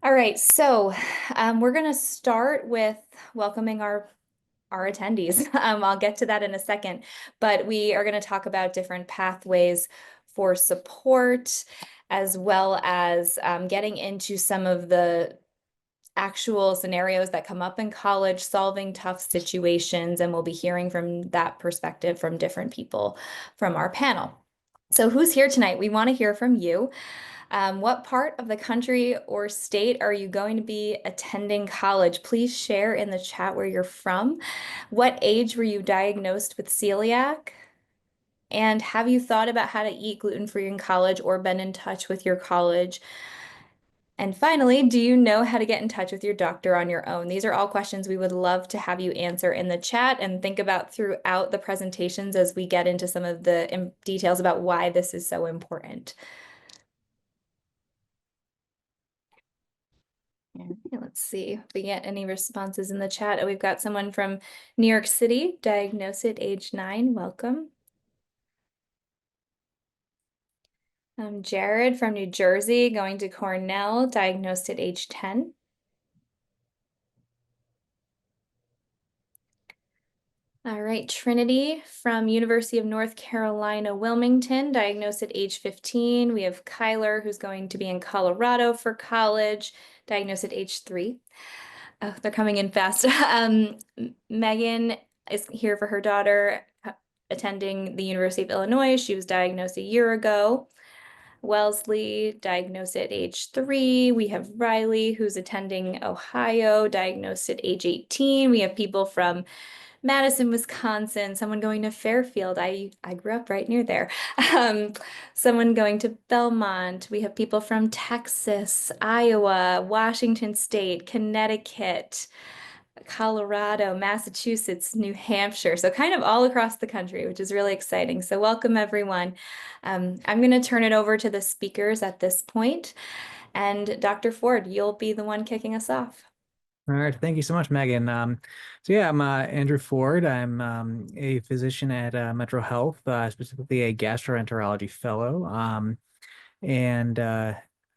All right, so we're going to start with welcoming our attendees. I'll get to that in a second, but we are going to talk about different pathways for support, as well as getting into some of the actual scenarios that come up in college, solving tough situations, and we'll be hearing from that perspective from different people from our panel. So who's here tonight? We want to hear from you. What part of the country or state are you going to be attending college? Please share in the chat where you're from. What age were you diagnosed with celiac? And have you thought about how to eat gluten-free in college or been in touch with your college? And finally, do you know how to get in touch with your doctor on your own? These are all questions we would love to have you answer in the chat and think about throughout the presentations as we get into some of the details about why this is so important. Let's see if we get any responses in the chat. Oh, we've got someone from New York City, diagnosed at age 9. Welcome. Jared from New Jersey, going to Cornell, diagnosed at age 10. All right, Trinity from University of North Carolina, Wilmington, diagnosed at age 15. We have Kyler, who's going to be in Colorado for college, diagnosed at age 3. Oh, they're coming in fast. Megan is here for her daughter attending the University of Illinois. She was diagnosed a year ago. Wellesley, diagnosed at age 3. We have Riley, who's attending Ohio, diagnosed at age 18. We have people from Madison, Wisconsin, someone going to Fairfield. I grew up right near there. Someone going to Belmont. We have people from Texas, Iowa, Washington State, Connecticut, Colorado, Massachusetts, New Hampshire. So kind of all across the country, which is really exciting. So welcome everyone. I'm going to turn it over to the speakers at this point. And Dr. Ford, you'll be the one kicking us off. All right, thank you so much, Megan. So yeah, I'm Andrew Ford. I'm a physician at Metro Health, specifically a gastroenterology fellow. And I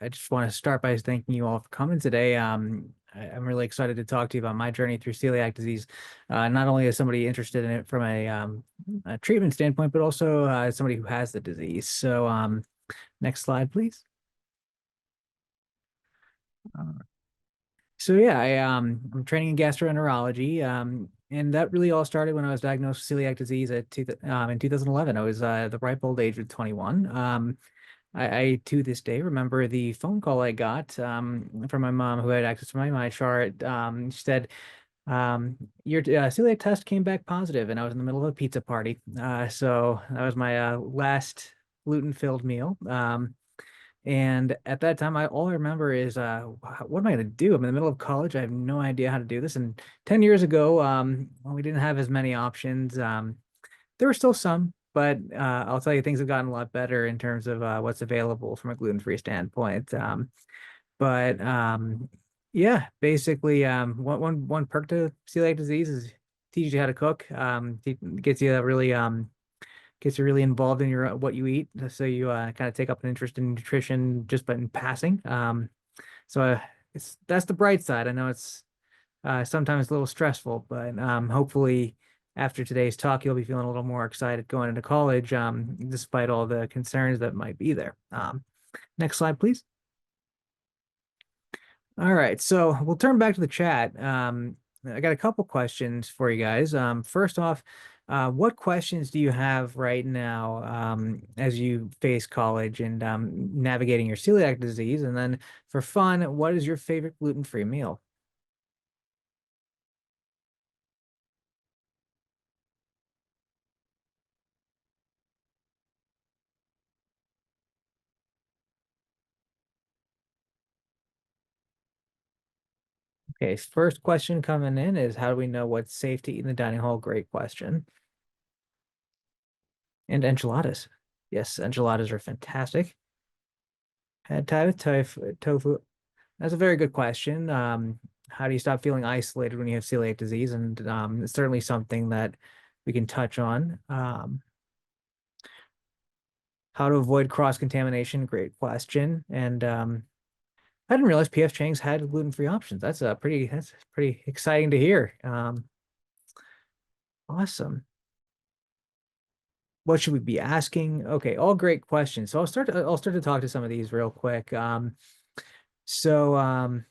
just want to start by thanking you all for coming today. I'm really excited to talk to you about my journey through celiac disease, not only as somebody interested in it from a treatment standpoint, but also as somebody who has the disease. So next slide, please. So yeah, I'm training in gastroenterology, and that really all started when I was diagnosed with celiac disease in 2011. I was the ripe old age of 21. I to this day remember the phone call I got from my mom, who had access to my chart. She said, "Your celiac test came back positive," and I was in the middle of a pizza party. So that was my last gluten-filled meal. And at that time, all I remember is, what am I going to do? I'm in the middle of college. I have no idea how to do this. And 10 years ago, well, we didn't have as many options. There were still some, but I'll tell you, things have gotten a lot better in terms of what's available from a gluten-free standpoint. But yeah, basically, one perk to celiac disease is teaches you how to cook. Gets you really involved in your what you eat, so you kind of take up an interest in nutrition just by in passing. So that's the bright side. I know it's sometimes a little stressful, but hopefully after today's talk, you'll be feeling a little more excited going into college, despite all the concerns that might be there. Next slide, please. All right, so we'll turn back to the chat. I got a couple questions for you guys. First off, what questions do you have right now as you face college and navigating your celiac disease? And then for fun, what is your favorite gluten-free meal? Okay, first question coming in is, how do we know what's safe to eat in the dining hall? Great question. And enchiladas. Yes, enchiladas are fantastic. Pad thai with tofu. That's a very good question. How do you stop feeling isolated when you have celiac disease? And it's certainly something that we can touch on. How to avoid cross-contamination? Great question. And I didn't realize PF Chang's had gluten-free options. That's pretty exciting to hear. Awesome. What should we be asking? Okay, all great questions. So I'll start to talk to some of these real quick. So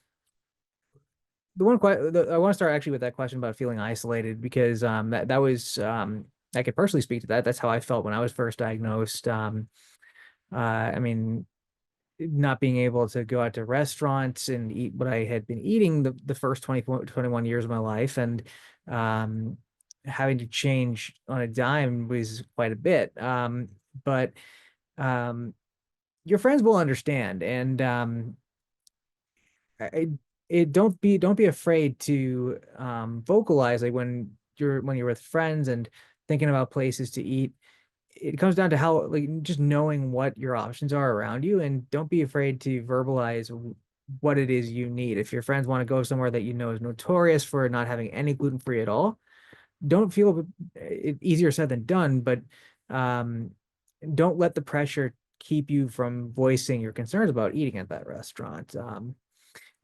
the one I want to start actually with that question about feeling isolated because that was I could personally speak to that. That's how I felt when I was first diagnosed. I mean, not being able to go out to restaurants and eat what I had been eating the first 21 years of my life, and um, having to change on a dime was quite a bit. But um, your friends will understand, and I, don't be afraid to vocalize like when you're with friends and thinking about places to eat. It comes down to how like just knowing what your options are around you, and don't be afraid to verbalize what it is you need. If your friends want to go somewhere that you know is notorious for not having any gluten-free at all, don't feel it easier said than done, but um, don't let the pressure keep you from voicing your concerns about eating at that restaurant.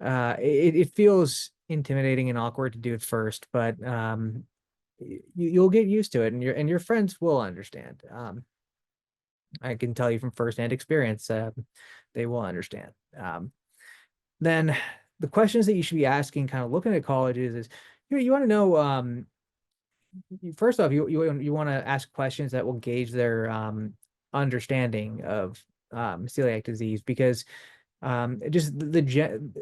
It feels intimidating and awkward to do it first, but you'll get used to it, and your friends will understand. I can tell you from firsthand experience, they will understand. Then the questions that you should be asking, kind of looking at colleges, is you want to know. First off, you want to ask questions that will gauge their understanding of celiac disease, because just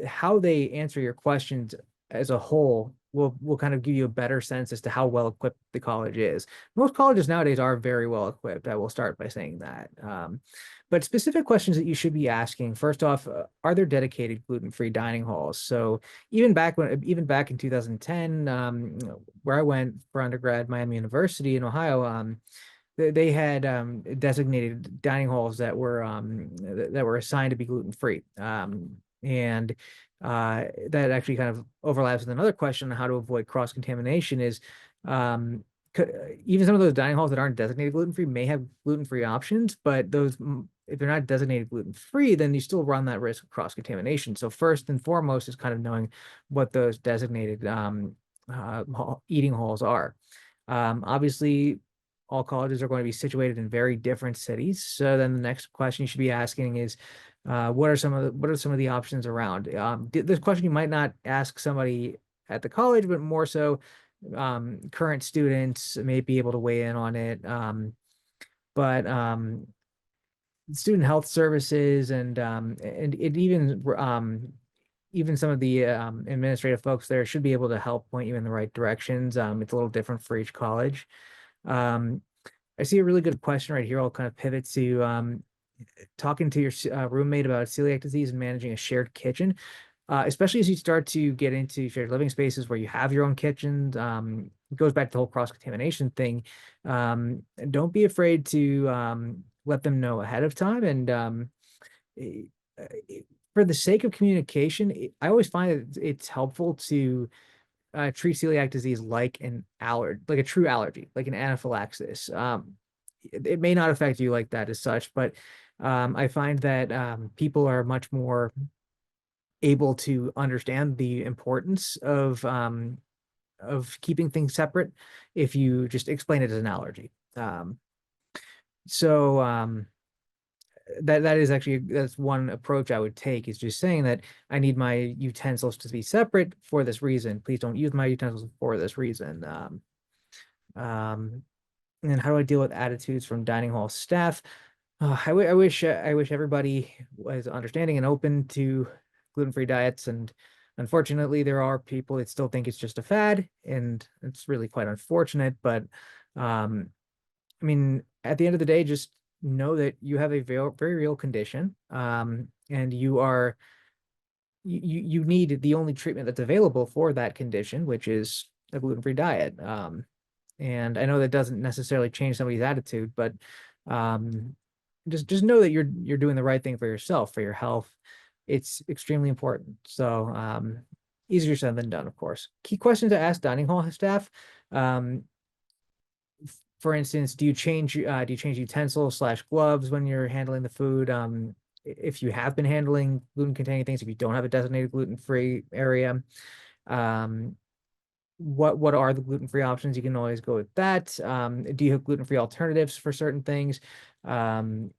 how they answer your questions as a whole will kind of give you a better sense as to how well equipped the college is. Most colleges nowadays are very well equipped. I will start by saying that. But specific questions that you should be asking, first off, are there dedicated gluten-free dining halls? So even back in 2010, where I went for undergrad, Miami University in Ohio, they had designated dining halls that were assigned to be gluten free, and that actually kind of overlaps with another question on how to avoid cross contamination. Is um, even some of those dining halls that aren't designated gluten free may have gluten free options, but those if they're not designated gluten free, then you still run that risk of cross contamination. So first and foremost is kind of knowing what those designated eating halls are. Obviously, all colleges are going to be situated in very different cities. So then the next question you should be asking is, what are some of the options around? This question you might not ask somebody at the college, but more so current students may be able to weigh in on it. But student health services and it even some of the administrative folks there should be able to help point you in the right directions. It's a little different for each college. Um, I see a really good question right here. I'll kind of pivot to talking to your roommate about celiac disease and managing a shared kitchen, especially as you start to get into shared living spaces where you have your own kitchen. It goes back to the whole cross-contamination thing. Don't be afraid to let them know ahead of time. And eh, for the sake of communication, I always find that it's helpful to treat celiac disease like an allergy, like a true allergy, like an anaphylaxis. It may not affect you like that as such, but I find that people are much more able to understand the importance of keeping things separate if you just explain it as an allergy. So that is actually that's one approach I would take, is just saying that I need my utensils to be separate for this reason. Please don't use my utensils for this reason. Um, and then how do I deal with attitudes from dining hall staff? I wish everybody was understanding and open to gluten-free diets, and unfortunately, there are people that still think it's just a fad, and it's really quite unfortunate. But um, I mean, at the end of the day, just know that you have a very real condition, and you need the only treatment that's available for that condition, which is a gluten-free diet. And I know that doesn't necessarily change somebody's attitude, but um, just know that you're doing the right thing for yourself, for your health. It's extremely important. So easier said than done, of course. Key questions to ask dining hall staff. Um, for instance, do you change utensils slash gloves when you're handling the food? if you have been handling gluten-containing things, if you don't have a designated gluten-free area, um, what are the gluten-free options? You can always go with that. Do you have gluten-free alternatives for certain things? Um,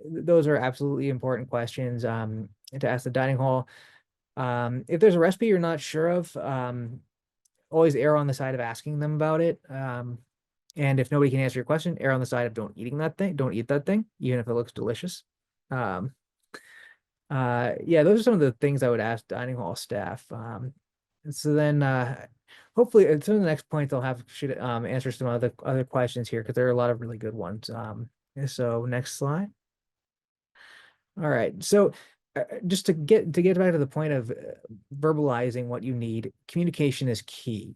those are absolutely important questions to ask the dining hall. If there's a recipe you're not sure of, always err on the side of asking them about it. And if nobody can answer your question, err on the side of don't eating that thing. Don't eat that thing, even if it looks delicious. Um, yeah, those are some of the things I would ask dining hall staff. So then, hopefully, some of the next points I'll have should answer some other questions here because there are a lot of really good ones. So next slide. All right. So just to get back to the point of verbalizing what you need, communication is key.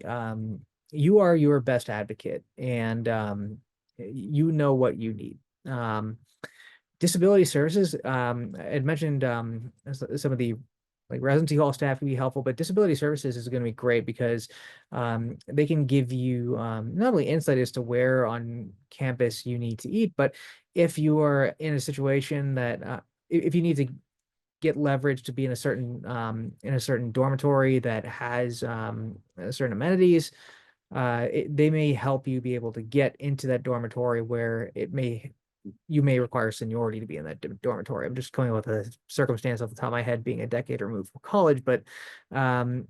You are your best advocate, and you know what you need. Disability services, I had mentioned some of the like residency hall staff can be helpful, but disability services is going to be great because they can give you not only insight as to where on campus you need to eat, but if you are in a situation that if you need to get leverage to be in a certain dormitory that has certain amenities, they may help you be able to get into that dormitory where you may require seniority to be in that dormitory. I'm just going with a circumstance off the top of my head, being a decade removed from college, but um,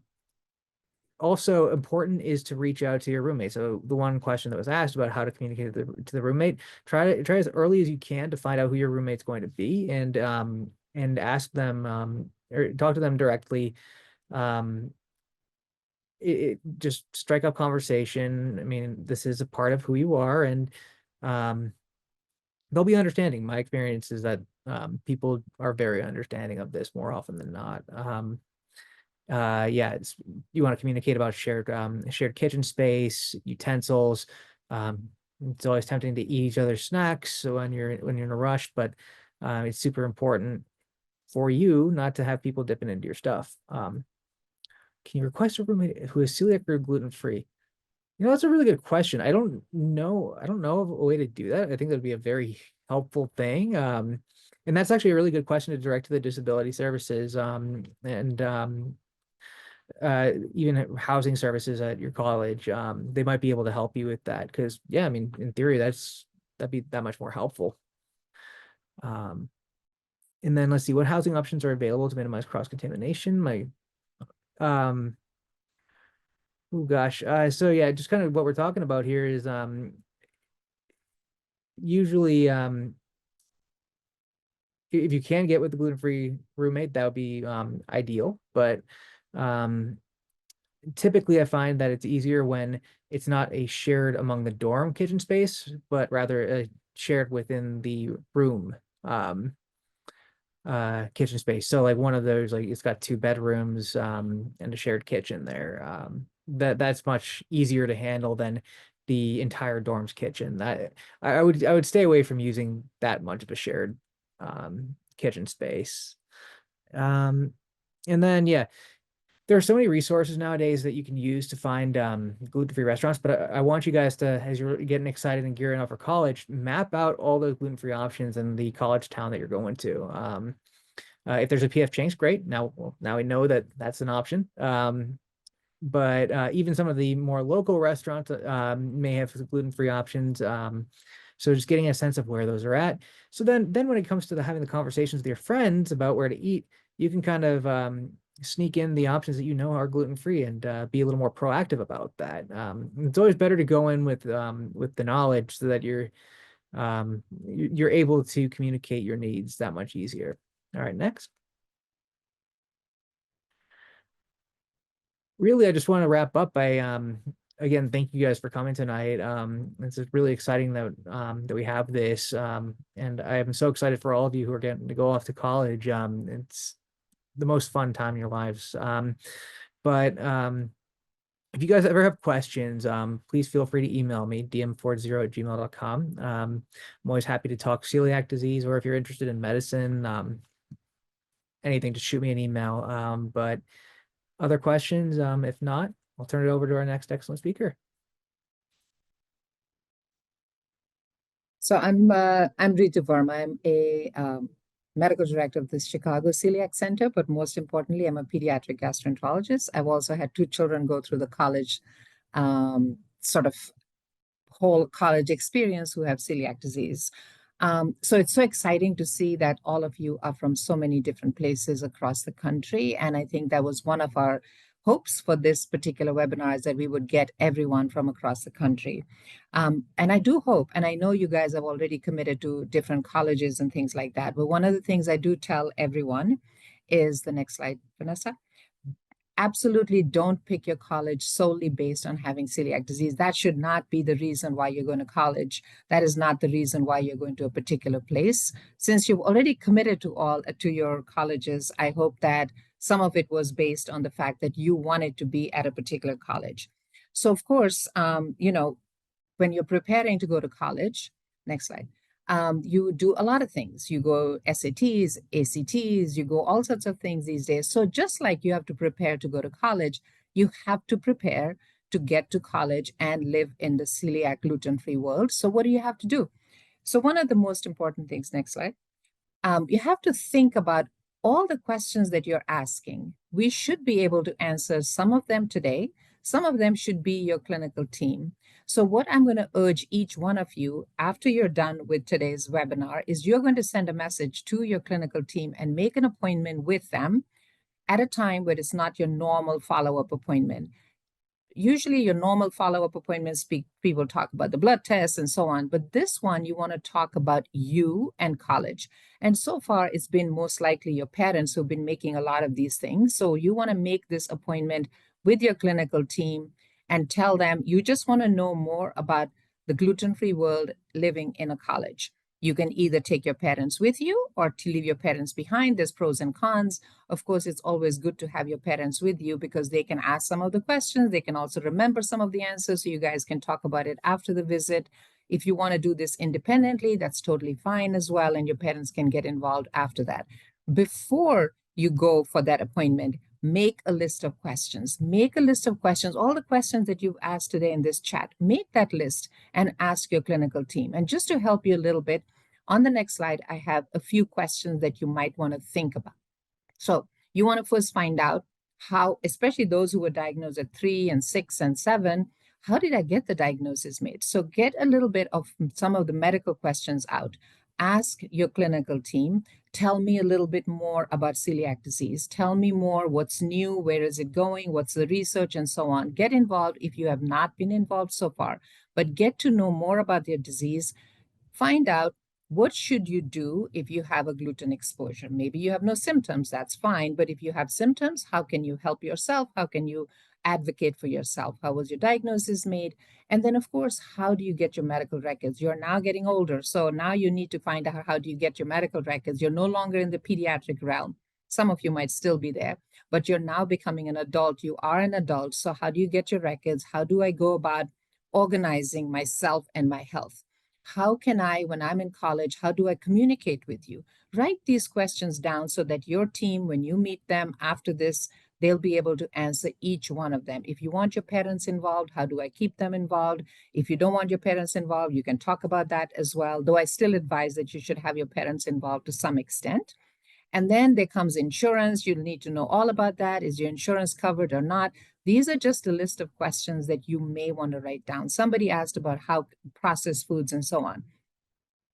also important is to reach out to your roommate. So the one question that was asked about how to communicate to the roommate, try as early as you can to find out who your roommate's going to be and ask them or talk to them directly. Um, just strike up conversation. I mean, this is a part of who you are, and um, they'll be understanding. My experience is that people are very understanding of this more often than not. Yeah, you want to communicate about shared kitchen space, utensils. Um, it's always tempting to eat each other's snacks when you're in a rush, but it's super important for you not to have people dipping into your stuff. Can you request a roommate who is celiac or gluten free? That's a really good question. I don't know. I don't know of a way to do that. I think that'd be a very helpful thing. And that's actually a really good question to direct to the disability services and even housing services at your college. They might be able to help you with that because, yeah, I mean, in theory, that'd be that much more helpful. Um, and then let's see what housing options are available to minimize cross contamination. Um, oh gosh. So yeah, just kind of what we're talking about here is usually if you can get with the gluten-free roommate, that would be ideal. But um, typically, I find that it's easier when it's not a shared among the dorm kitchen space, but rather shared within the room kitchen space. So like one of those, like it's got two bedrooms and a shared kitchen there. That's much easier to handle than the entire dorm's kitchen. I would stay away from using that much of a shared kitchen space. Um, and then yeah, there are so many resources nowadays that you can use to find gluten-free restaurants, but I want you guys to, as you're getting excited and gearing up for college, map out all those gluten-free options in the college town that you're going to. If there's a PF Chang's, great. Now we know that that's an option. But even some of the more local restaurants may have gluten-free options. So just getting a sense of where those are at. So then when it comes to having the conversations with your friends about where to eat, you can kind of sneak in the options that you know are gluten-free and be a little more proactive about that. It's always better to go in with the knowledge so that you're able to communicate your needs that much easier. All right, next. Really, I just want to wrap up by again, thank you guys for coming tonight. It's really exciting that we have this. And I am so excited for all of you who are getting to go off to college. It's the most fun time in your lives. But if you guys ever have questions, please feel free to email me, dm40@gmail.com. I'm always happy to talk celiac disease, or if you're interested in medicine, anything, just shoot me an email. But other questions? If not, I'll turn it over to our next excellent speaker. So I'm Ritu Verma. I'm a medical director of the Chicago Celiac Center, but most importantly, I'm a pediatric gastroenterologist. I've also had two children go through the college sort of whole college experience who have celiac disease. So it's so exciting to see that all of you are from so many different places across the country. And I think that was one of our hopes for this particular webinar, is that we would get everyone from across the country. And I do hope, and I know you guys have already committed to different colleges and things like that, but one of the things I do tell everyone is, the next slide, Vanessa, absolutely don't pick your college solely based on having celiac disease. That should not be the reason why you're going to college. That is not the reason why you're going to a particular place. Since you've already committed to your colleges, I hope that some of it was based on the fact that you wanted to be at a particular college. So of course, when you're preparing to go to college, next slide, you do a lot of things. You go SATs, ACTs, you go all sorts of things these days. So just like you have to prepare to go to college, you have to prepare to get to college and live in the celiac gluten-free world. So what do you have to do? So one of the most important things, next slide, you have to think about all the questions that you're asking. We should be able to answer some of them today. Some of them should be your clinical team. So what I'm going to urge each one of you after you're done with today's webinar is you're going to send a message to your clinical team and make an appointment with them at a time where it's not your normal follow-up appointment. Usually your normal follow-up appointments, people talk about the blood tests and so on, but this one you want to talk about you and college. And so far it's been most likely your parents who've been making a lot of these things. So you want to make this appointment with your clinical team and tell them you just want to know more about the gluten-free world living in a college. You can either take your parents with you or to leave your parents behind. There's pros and cons. Of course, it's always good to have your parents with you because they can ask some of the questions. They can also remember some of the answers, so you guys can talk about it after the visit. If you want to do this independently, that's totally fine as well, and your parents can get involved after that. Before you go for that appointment, make a list of questions. Make a list of questions, all the questions that you've asked today in this chat. Make that list and ask your clinical team. And just to help you a little bit, on the next slide, I have a few questions that you might want to think about. So you want to first find out how, especially those who were diagnosed at 3 and 6 and 7, how did I get the diagnosis made? So get a little bit of some of the medical questions out. Ask your clinical team, tell me a little bit more about celiac disease. Tell me more, what's new, where is it going, what's the research, and so on. Get involved if you have not been involved so far, but get to know more about their disease. Find out what should you do if you have a gluten exposure. Maybe you have no symptoms, that's fine. But if you have symptoms, how can you help yourself? How can you advocate for yourself? How was your diagnosis made? And then, of course, how do you get your medical records? You're now getting older. So now you need to find out how do you get your medical records. You're no longer in the pediatric realm. Some of you might still be there, but you're now becoming an adult. You are an adult. So how do you get your records? How do I go about organizing myself and my health? How can I, when I'm in college, how do I communicate with you? Write these questions down so that your team, when you meet them after this, they'll be able to answer each one of them. If you want your parents involved, how do I keep them involved? If you don't want your parents involved, you can talk about that as well, though I still advise that you should have your parents involved to some extent. And then there comes insurance. You'll need to know all about that. Is your insurance covered or not? These are just a list of questions that you may want to write down. Somebody asked about how processed foods and so on.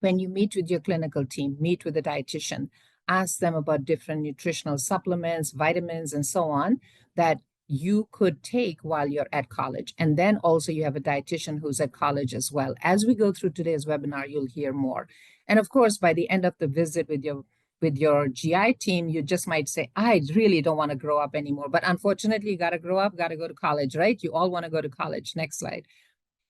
When you meet with your clinical team, meet with a dietitian, ask them about different nutritional supplements, vitamins, and so on that you could take while you're at college. And then also you have a dietitian who's at college as well. As we go through today's webinar, you'll hear more. And of course, by the end of the visit with your GI team, you just might say, I really don't want to grow up anymore. But unfortunately, you got to grow up, got to go to college, right? You all want to go to college. Next slide.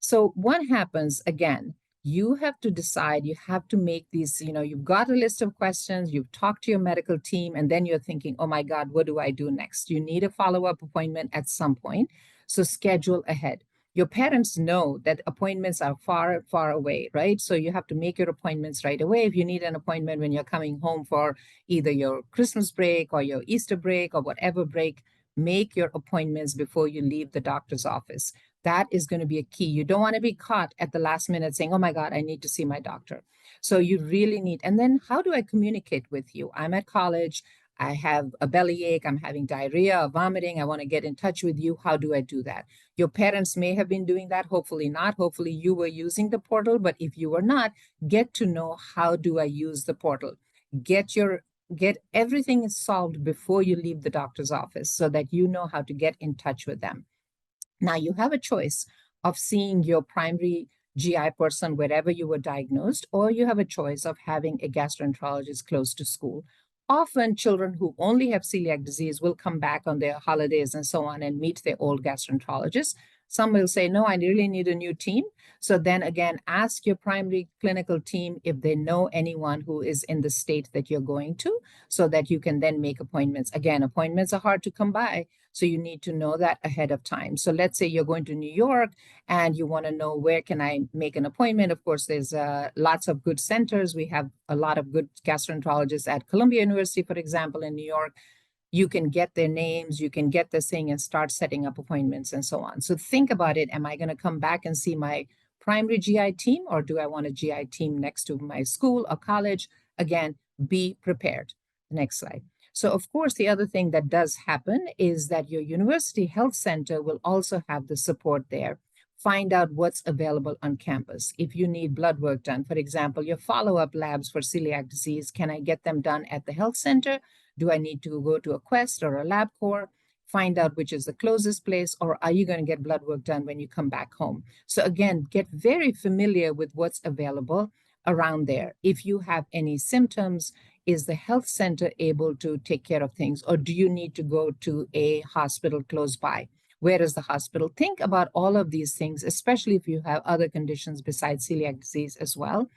So what happens again? You have to decide, you have to make these, you've got a list of questions, you've talked to your medical team, and then you're thinking, oh my God, what do I do next? You need a follow-up appointment at some point. So schedule ahead. Your parents know that appointments are far, far away, right? So you have to make your appointments right away. If you need an appointment when you're coming home for either your Christmas break or your Easter break or whatever break, make your appointments before you leave the doctor's office. That is going to be a key. You don't want to be caught at the last minute saying, oh my God, I need to see my doctor. So you really need, and then how do I communicate with you? I'm at college. I have a bellyache. I'm having diarrhea or vomiting. I want to get in touch with you. How do I do that? Your parents may have been doing that. Hopefully not. Hopefully you were using the portal. But if you were not, get to know, how do I use the portal? Get everything solved before you leave the doctor's office so that you know how to get in touch with them. Now you have a choice of seeing your primary GI person wherever you were diagnosed, or you have a choice of having a gastroenterologist close to school. Often children who only have celiac disease will come back on their holidays and so on and meet their old gastroenterologist. Some will say, no, I really need a new team. So then again, ask your primary clinical team if they know anyone who is in the state that you're going to, so that you can then make appointments. Again, appointments are hard to come by, so you need to know that ahead of time. So let's say you're going to New York and you want to know, where can I make an appointment? Of course, there's lots of good centers. We have a lot of good gastroenterologists at Columbia University, for example, in New York. You can get their names, you can get this thing and start setting up appointments and so on. So think about it. Am I going to come back and see my primary GI team, or do I want a GI team next to my school or college? Again, be prepared. Next slide. So of course, the other thing that does happen is that your university health center will also have the support there. Find out what's available on campus. If you need blood work done, for example, your follow-up labs for celiac disease, can I get them done at the health center? Do I need to go to a Quest or a LabCorp? Find out which is the closest place, or are you going to get blood work done when you come back home? So again, get very familiar with what's available around there. If you have any symptoms, is the health center able to take care of things, or do you need to go to a hospital close by? Where is the hospital? Think about all of these things, especially if you have other conditions besides celiac disease as well.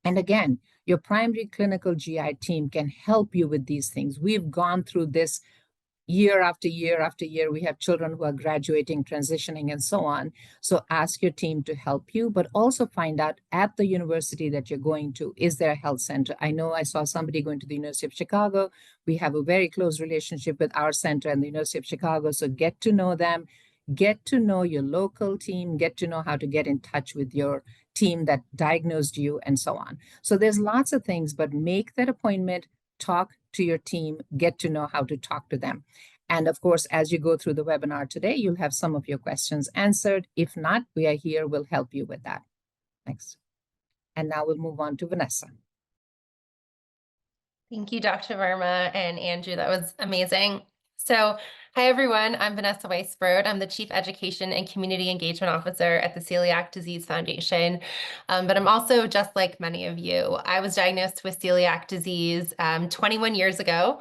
And again, your primary clinical GI team can help you with these things. We've gone through this year after year after year. We have children who are graduating, transitioning, and so on. So ask your team to help you, but also find out at the university that you're going to, is there a health center? I know I saw somebody going to the University of Chicago. We have a very close relationship with our center and the University of Chicago. So get to know them, get to know your local team, get to know how to get in touch with your team that diagnosed you, and so on. So there's lots of things, but make that appointment, talk to your team, get to know how to talk to them. And of course, as you go through the webinar today, you'll have some of your questions answered. If not, we are here, we'll help you with that. Next. And now we'll move on to Vanessa. Thank you, Dr. Verma and Andrew. That was amazing. So, hi everyone, I'm Vanessa Weisbrod. I'm the Chief Education and Community Engagement Officer at the Celiac Disease Foundation. But I'm also just like many of you. I was diagnosed with celiac disease 21 years ago,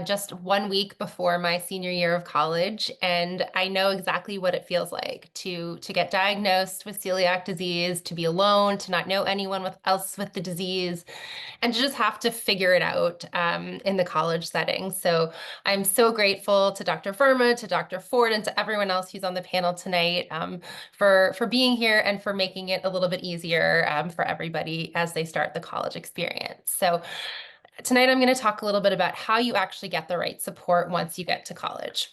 just 1 week before my senior year of college. And I know exactly what it feels like to get diagnosed with celiac disease, to be alone, to not know anyone else with the disease, and to just have to figure it out in the college setting. So I'm so grateful to Dr. Verma, to Dr. Ford, and to everyone else who's on the panel tonight for being here and for making it a little bit easier for everybody as they start the college experience. So tonight I'm going to talk a little bit about how you actually get the right support once you get to college.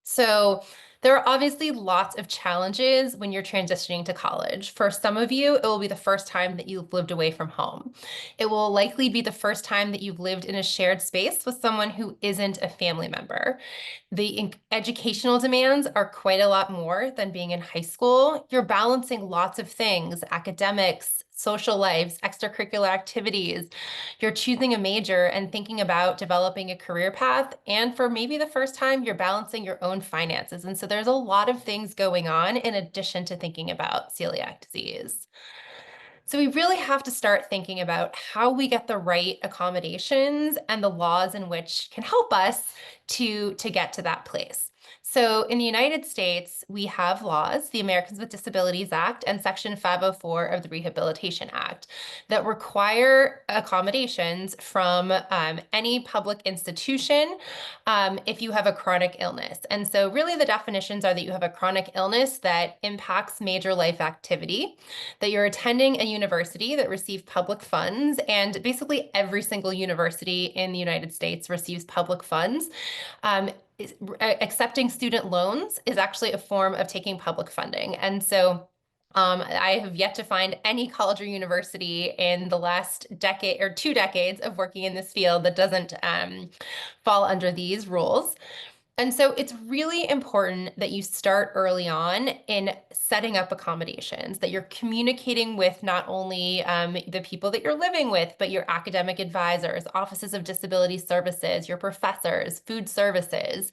So there are obviously lots of challenges when you're transitioning to college. For some of you, it will be the first time that you've lived away from home. It will likely be the first time that you've lived in a shared space with someone who isn't a family member. The educational demands are quite a lot more than being in high school. You're balancing lots of things, academics, social lives, extracurricular activities. You're choosing a major and thinking about developing a career path. And for maybe the first time, you're balancing your own finances. And so there's a lot of things going on in addition to thinking about celiac disease. So we really have to start thinking about how we get the right accommodations and the laws in which can help us to get to that place. So in the United States, we have laws, the Americans with Disabilities Act and Section 504 of the Rehabilitation Act, that require accommodations from any public institution if you have a chronic illness. And so really the definitions are that you have a chronic illness that impacts major life activity, that you're attending a university that receives public funds, and basically every single university in the United States receives public funds. accepting student loans is actually a form of taking public funding. And so I have yet to find any college or university in the last decade or 2 decades of working in this field that doesn't fall under these rules. And so it's really important that you start early on in setting up accommodations, that you're communicating with not only the people that you're living with, but your academic advisors, offices of disability services, your professors, food services,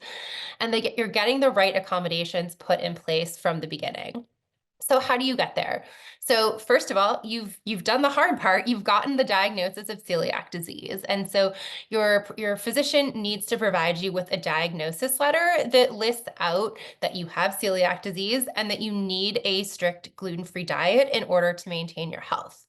and you're getting the right accommodations put in place from the beginning. So how do you get there? So first of all, you've done the hard part. You've gotten the diagnosis of celiac disease. And so your physician needs to provide you with a diagnosis letter that lists out that you have celiac disease and that you need a strict gluten-free diet in order to maintain your health.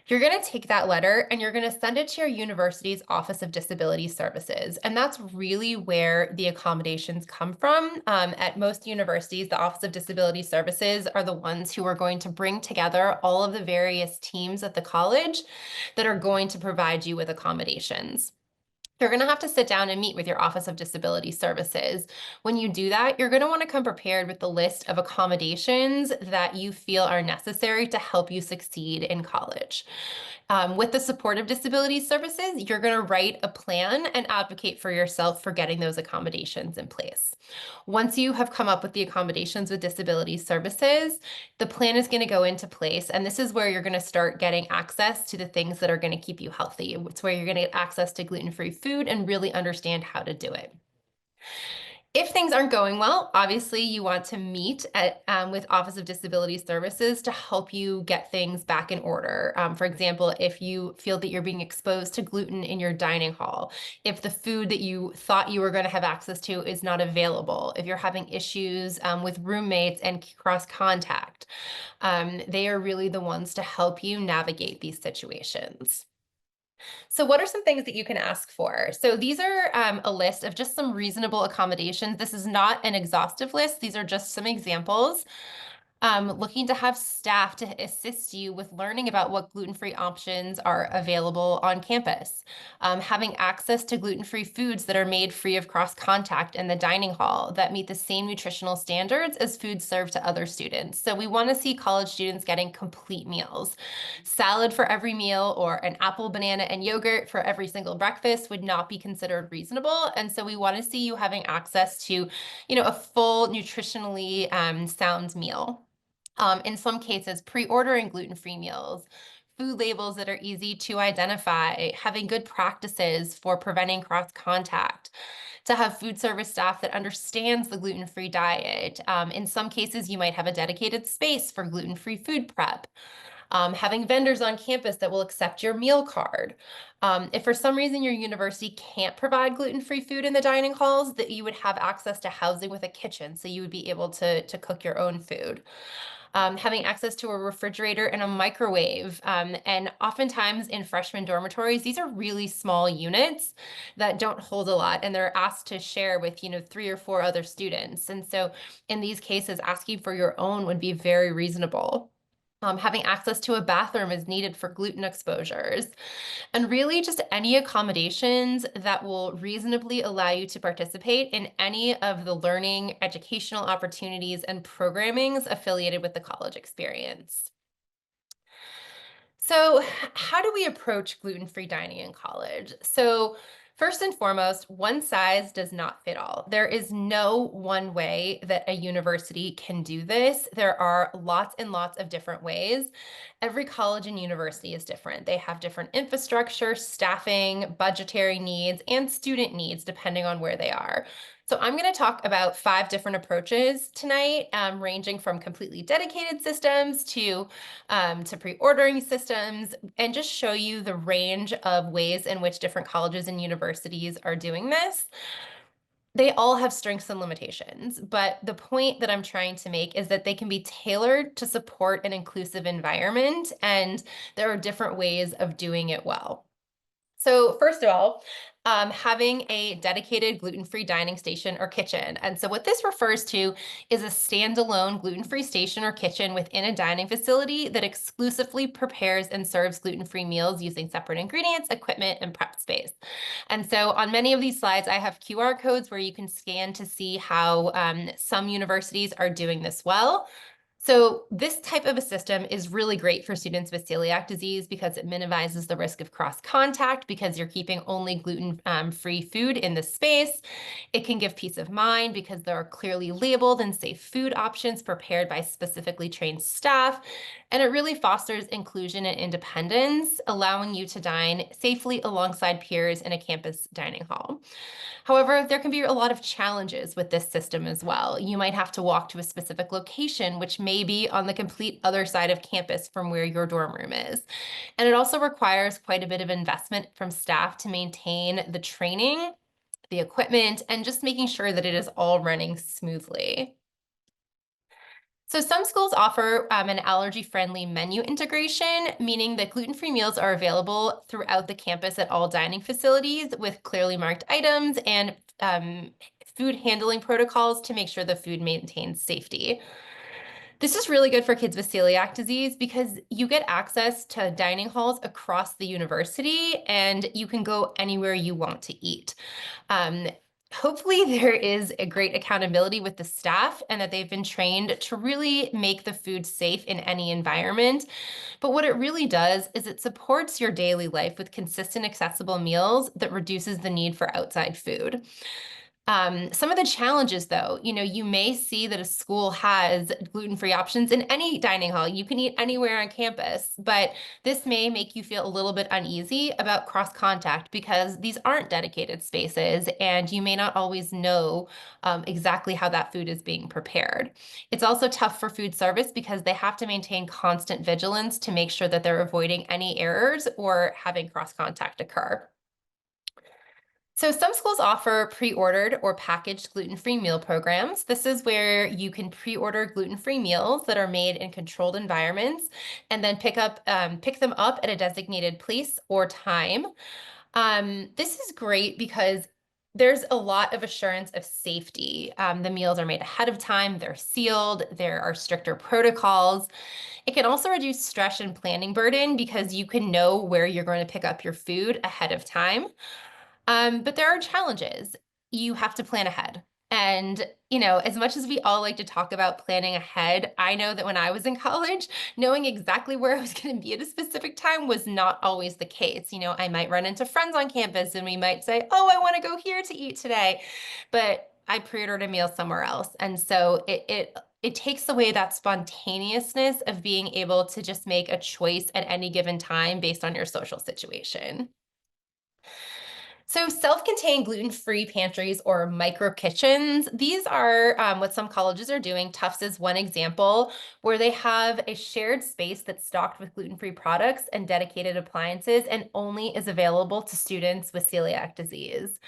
You're going to take that letter and you're going to send it to your university's Office of Disability Services. And that's really where the accommodations come from. At most universities, the Office of Disability Services are the ones who are going to bring together all of the various teams at the college that are going to provide you with accommodations. You're going to have to sit down and meet with your Office of Disability Services. When you do that, you're going to want to come prepared with the list of accommodations that you feel are necessary to help you succeed in college. With the support of disability services, you're going to write a plan and advocate for yourself for getting those accommodations in place. Once you have come up with the accommodations with disability services, the plan is going to go into place. And this is where you're going to start getting access to the things that are going to keep you healthy. It's where you're going to get access to gluten-free food and really understand how to do it. If things aren't going well, obviously you want to meet with Office of Disability Services to help you get things back in order. For example, if you feel that you're being exposed to gluten in your dining hall, if the food that you thought you were going to have access to is not available, if you're having issues with roommates and cross contact, they are really the ones to help you navigate these situations. So what are some things that you can ask for? So these are a list of just some reasonable accommodations. This is not an exhaustive list. These are just some examples. Looking to have staff to assist you with learning about what gluten-free options are available on campus. Having access to gluten-free foods that are made free of cross-contact in the dining hall that meet the same nutritional standards as foods served to other students. So we want to see college students getting complete meals. Salad for every meal or an apple, banana, and yogurt for every single breakfast would not be considered reasonable. And so we want to see you having access to, a full nutritionally sound meal. In some cases, pre-ordering gluten-free meals, food labels that are easy to identify, having good practices for preventing cross-contact, to have food service staff that understands the gluten-free diet. In some cases, you might have a dedicated space for gluten-free food prep. Having vendors on campus that will accept your meal card. If for some reason your university can't provide gluten-free food in the dining halls, that you would have access to housing with a kitchen, so you would be able to cook your own food. Having access to a refrigerator and a microwave. And oftentimes in freshman dormitories, these are really small units that don't hold a lot, and they're asked to share with, 3 or 4 other students. And so in these cases, asking for your own would be very reasonable. Having access to a bathroom is needed for gluten exposures, and really just any accommodations that will reasonably allow you to participate in any of the learning, educational opportunities, and programmings affiliated with the college experience. So how do we approach gluten-free dining in college? So first and foremost, one size does not fit all. There is no one way that a university can do this. There are lots and lots of different ways. Every college and university is different. They have different infrastructure, staffing, budgetary needs, and student needs depending on where they are. So I'm going to talk about 5 different approaches tonight, ranging from completely dedicated systems to pre-ordering systems, and just show you the range of ways in which different colleges and universities are doing this. They all have strengths and limitations, but the point that I'm trying to make is that they can be tailored to support an inclusive environment, and there are different ways of doing it well. So first of all, having a dedicated gluten-free dining station or kitchen. And so what this refers to is a standalone gluten-free station or kitchen within a dining facility that exclusively prepares and serves gluten-free meals using separate ingredients, equipment, and prep space. And so on many of these slides, I have QR codes where you can scan to see how some universities are doing this well. So this type of a system is really great for students with celiac disease because it minimizes the risk of cross contact because you're keeping only gluten-free food in the space. It can give peace of mind because there are clearly labeled and safe food options prepared by specifically trained staff. And it really fosters inclusion and independence, allowing you to dine safely alongside peers in a campus dining hall. However, there can be a lot of challenges with this system as well. You might have to walk to a specific location, which may be on the complete other side of campus from where your dorm room is. And it also requires quite a bit of investment from staff to maintain the training, the equipment, and just making sure that it is all running smoothly. So some schools offer an allergy-friendly menu integration, meaning that gluten-free meals are available throughout the campus at all dining facilities with clearly marked items and food handling protocols to make sure the food maintains safety. This is really good for kids with celiac disease because you get access to dining halls across the university and you can go anywhere you want to eat. Um, Hopefully there is a great accountability with the staff and that they've been trained to really make the food safe in any environment. But what it really does is it supports your daily life with consistent, accessible meals that reduces the need for outside food. Some of the challenges, though, you may see that a school has gluten-free options in any dining hall. You can eat anywhere on campus, but this may make you feel a little bit uneasy about cross-contact because these aren't dedicated spaces and you may not always know exactly how that food is being prepared. It's also tough for food service because they have to maintain constant vigilance to make sure that they're avoiding any errors or having cross-contact occur. So some schools offer pre-ordered or packaged gluten-free meal programs. This is where you can pre-order gluten-free meals that are made in controlled environments and then pick them up at a designated place or time. This is great because there's a lot of assurance of safety. The meals are made ahead of time, they're sealed, there are stricter protocols. It can also reduce stress and planning burden because you can know where you're going to pick up your food ahead of time. But there are challenges. You have to plan ahead. And, as much as we all like to talk about planning ahead, I know that when I was in college, knowing exactly where I was going to be at a specific time was not always the case. I might run into friends on campus and we might say, oh, I want to go here to eat today. But I pre-ordered a meal somewhere else. And so it takes away that spontaneousness of being able to just make a choice at any given time based on your social situation. So self-contained gluten-free pantries or micro kitchens, these are what some colleges are doing. Tufts is one example where they have a shared space that's stocked with gluten-free products and dedicated appliances and only is available to students with celiac disease.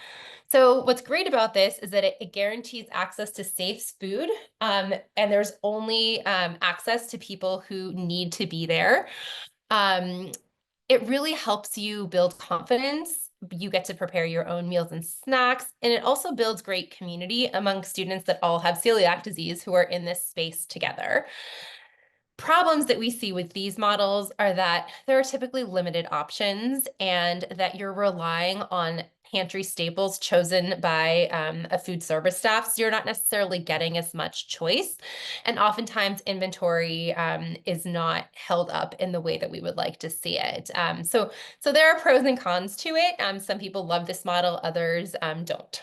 So what's great about this is that it guarantees access to safe food, and there's only access to people who need to be there. Um, it really helps you build confidence. You get to prepare your own meals and snacks, and it also builds great community among students that all have celiac disease who are in this space together. Problems that we see with these models are that there are typically limited options and that you're relying on pantry staples chosen by a food service staff. So you're not necessarily getting as much choice. And oftentimes inventory is not held up in the way that we would like to see it. So there are pros and cons to it. Some people love this model, others don't.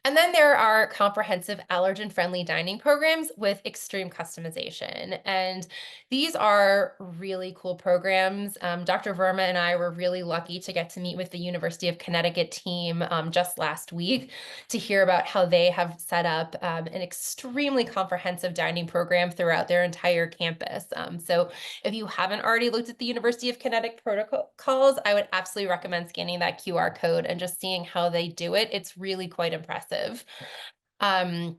And then there are comprehensive allergen-friendly dining programs with extreme customization. And these are really cool programs. Dr. Verma and I were really lucky to get to meet with the University of Connecticut team just last week to hear about how they have set up an extremely comprehensive dining program throughout their entire campus. So if you haven't already looked at the University of Connecticut protocols, I would absolutely recommend scanning that QR code and just seeing how they do it. It's really quite impressive. Um,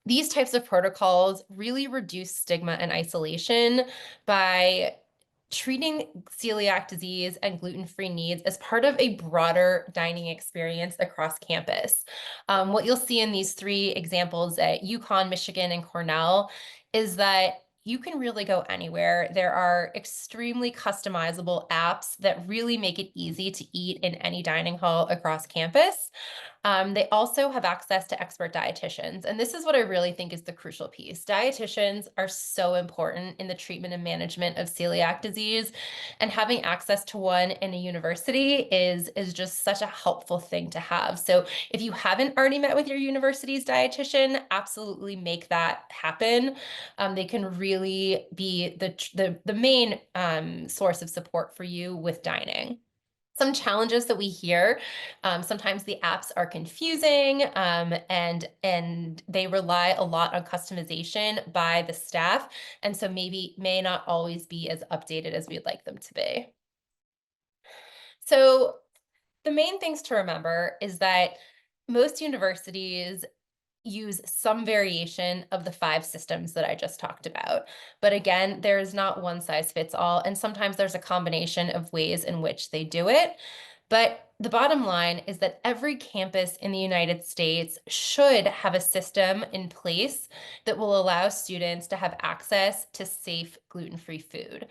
these types of protocols really reduce stigma and isolation by treating celiac disease and gluten-free needs as part of a broader dining experience across campus. What you'll see in these three examples at UConn, Michigan, and Cornell is that you can really go anywhere. There are extremely customizable apps that really make it easy to eat in any dining hall across campus. They also have access to expert dietitians. And this is what I really think is the crucial piece. Dietitians are so important in the treatment and management of celiac disease. And having access to one in a university is just such a helpful thing to have. So if you haven't already met with your university's dietitian, absolutely make that happen. They can really be the main source of support for you with dining. Some challenges that we hear, sometimes the apps are confusing and they rely a lot on customization by the staff, and so maybe may not always be as updated as we'd like them to be. So the main things to remember is that most universities use some variation of the 5 systems that I just talked about. But again, there is not one size fits all, and sometimes there's a combination of ways in which they do it. But the bottom line is that every campus in the United States should have a system in place that will allow students to have access to safe gluten-free food.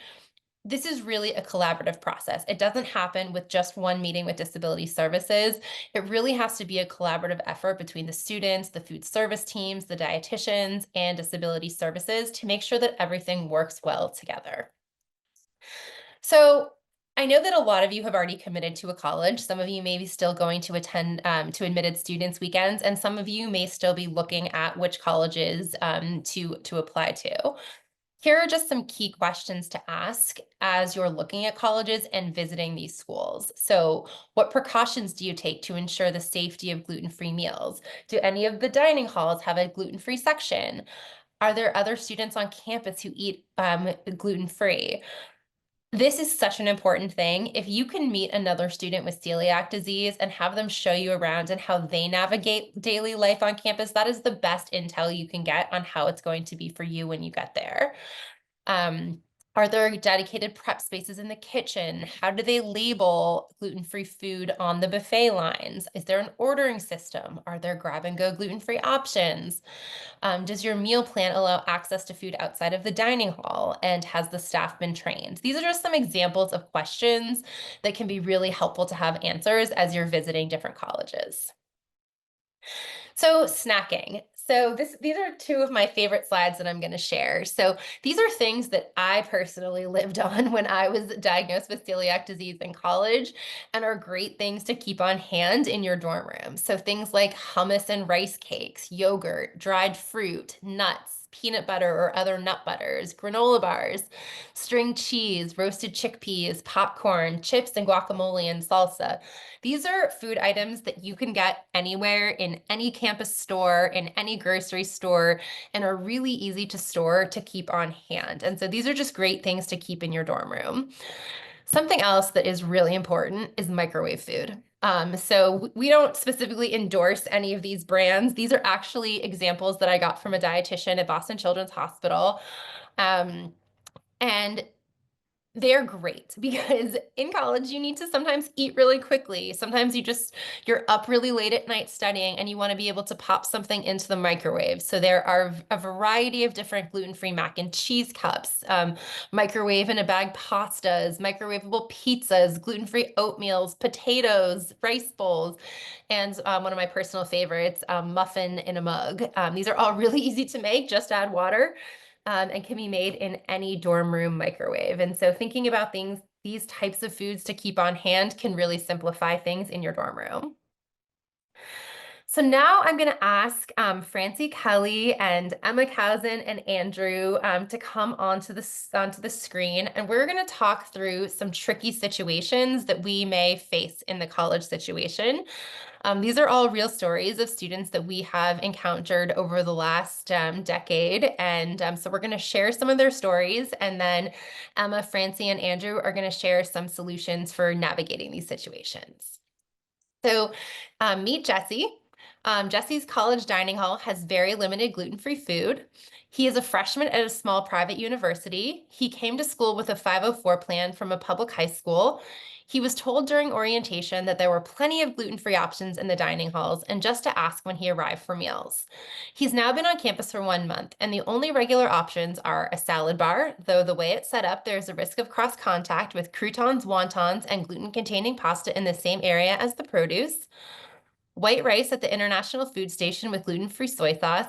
This is really a collaborative process. It doesn't happen with just one meeting with disability services. It really has to be a collaborative effort between the students, the food service teams, the dietitians, and disability services to make sure that everything works well together. So I know that a lot of you have already committed to a college. Some of you may be still going to attend to admitted students weekends, and some of you may still be looking at which colleges to apply to. Here are just some key questions to ask as you're looking at colleges and visiting these schools. So, what precautions do you take to ensure the safety of gluten-free meals? Do any of the dining halls have a gluten-free section? Are there other students on campus who eat gluten-free? This is such an important thing. If you can meet another student with celiac disease and have them show you around and how they navigate daily life on campus, that is the best intel you can get on how it's going to be for you when you get there. Um, are there dedicated prep spaces in the kitchen? How do they label gluten-free food on the buffet lines? Is there an ordering system? Are there grab-and-go gluten-free options? Does your meal plan allow access to food outside of the dining hall? And has the staff been trained? These are just some examples of questions that can be really helpful to have answers as you're visiting different colleges. So snacking. So these are 2 of my favorite slides that I'm going to share. So these are things that I personally lived on when I was diagnosed with celiac disease in college and are great things to keep on hand in your dorm room. So things like hummus and rice cakes, yogurt, dried fruit, nuts, peanut butter or other nut butters, granola bars, string cheese, roasted chickpeas, popcorn, chips and guacamole and salsa. These are food items that you can get anywhere in any campus store, in any grocery store, and are really easy to store to keep on hand. And so these are just great things to keep in your dorm room. Something else that is really important is microwave food. So we don't specifically endorse any of these brands. These are actually examples that I got from a dietitian at Boston Children's Hospital. And they're great because in college you need to sometimes eat really quickly. Sometimes you're up really late at night studying and you want to be able to pop something into the microwave. So there are a variety of different gluten-free mac and cheese cups, microwave in a bag pastas, microwavable pizzas, gluten-free oatmeals, potatoes, rice bowls, and one of my personal favorites, muffin in a mug. These are all really easy to make, just add water. And can be made in any dorm room microwave. And so thinking about these types of foods to keep on hand can really simplify things in your dorm room. So now I'm going to ask Francie Kelly and Emma Cousin and Andrew to come onto the screen, and we're going to talk through some tricky situations that we may face in the college situation. These are all real stories of students that we have encountered over the last decade. And so we're going to share some of their stories. And then Emma, Francie, and Andrew are going to share some solutions for navigating these situations. So meet Jessie. Jesse's college dining hall has very limited gluten-free food. He is a freshman at a small private university. He came to school with a 504 plan from a public high school. He was told during orientation that there were plenty of gluten-free options in the dining halls and just to ask when he arrived for meals. He's now been on campus for 1 month, and the only regular options are a salad bar, though the way it's set up, there's a risk of cross-contact with croutons, wontons, and gluten-containing pasta in the same area as the produce, white rice at the International Food Station with gluten-free soy sauce,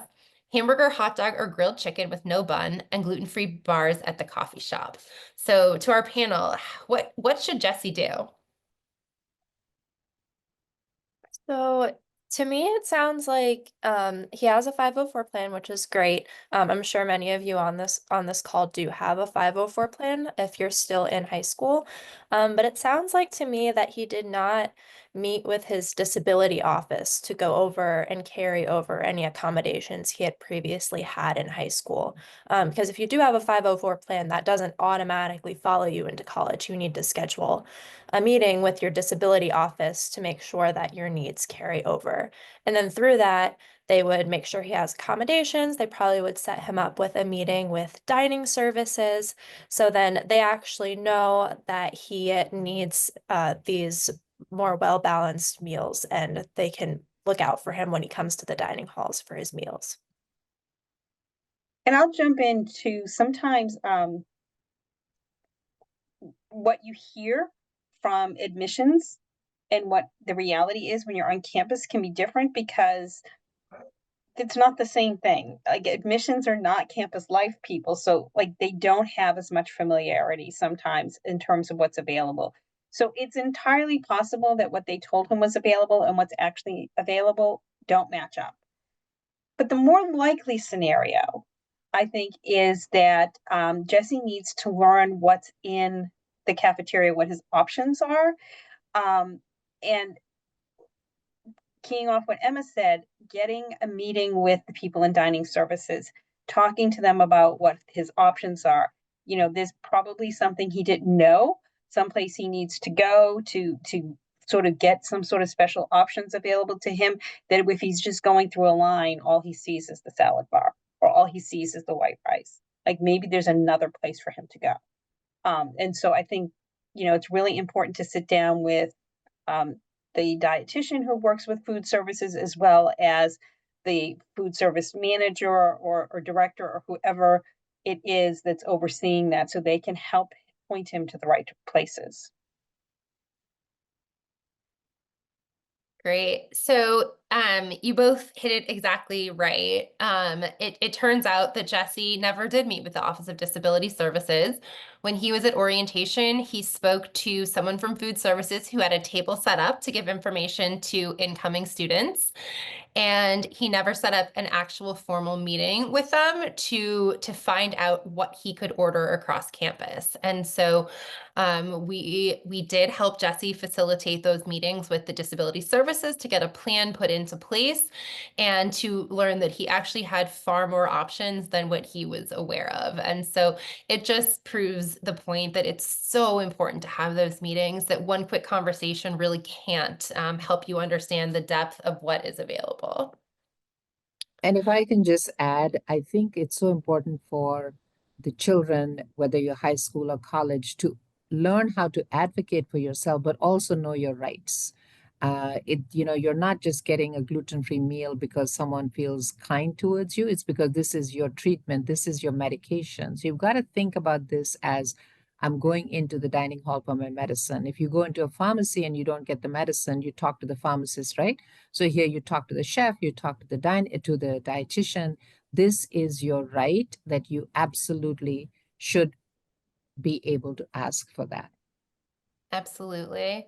hamburger, hot dog, or grilled chicken with no bun, and gluten-free bars at the coffee shop. So to our panel, what should Jesse do? So to me, it sounds like he has a 504 plan, which is great. I'm sure many of you on this call do have a 504 plan if you're still in high school. But it sounds like to me that he did not meet with his disability office to go over and carry over any accommodations he had previously had in high school. Because if you do have a 504 plan, that doesn't automatically follow you into college. You need to schedule a meeting with your disability office to make sure that your needs carry over. And then through that, they would make sure he has accommodations. They probably would set him up with a meeting with dining services. So then they actually know that he needs these more well-balanced meals and they can look out for him when he comes to the dining halls for his meals. And I'll jump into sometimes what you hear from admissions and what the reality is when you're on campus can be different because it's not the same thing. Like admissions are not campus life people, so like they don't have as much familiarity sometimes in terms of what's available. So it's entirely possible that what they told him was available and what's actually available don't match up. But the more likely scenario, I think, is that Jesse needs to learn what's in the cafeteria, what his options are. And keying off what Emma said, getting a meeting with the people in dining services, talking to them about what his options are. You know, there's probably something he didn't know, someplace he needs to go to sort of get some sort of special options available to him, that if he's just going through a line, all he sees is the salad bar or all he sees is the white rice. Like maybe there's another place for him to go. And so I think, you know, it's really important to sit down with the dietitian who works with food services, as well as the food service manager or director or whoever it is that's overseeing that, so they can help point him to the right places. Great. So you both hit it exactly right. It turns out that Jesse never did meet with the Office of Disability Services. When he was at orientation, he spoke to someone from food services who had a table set up to give information to incoming students. And he never set up an actual formal meeting with them to find out what he could order across campus. And so we did help Jesse facilitate those meetings with the disability services to get a plan put into place and to learn that he actually had far more options than what he was aware of. And so it just proves the point that it's so important to have those meetings, that one quick conversation really can't help you understand the depth of what is available. And if I can just add, I think it's so important for the children, whether you're high school or college, to learn how to advocate for yourself, but also know your rights. You're not just getting a gluten-free meal because someone feels kind towards you. It's because this is your treatment, this is your medication. So you've got to think about this as I'm going into the dining hall for my medicine. If you go into a pharmacy and you don't get the medicine, you talk to the pharmacist, right? So here you talk to the chef, you talk to the dietitian. This is your right that you absolutely should be able to ask for that. Absolutely.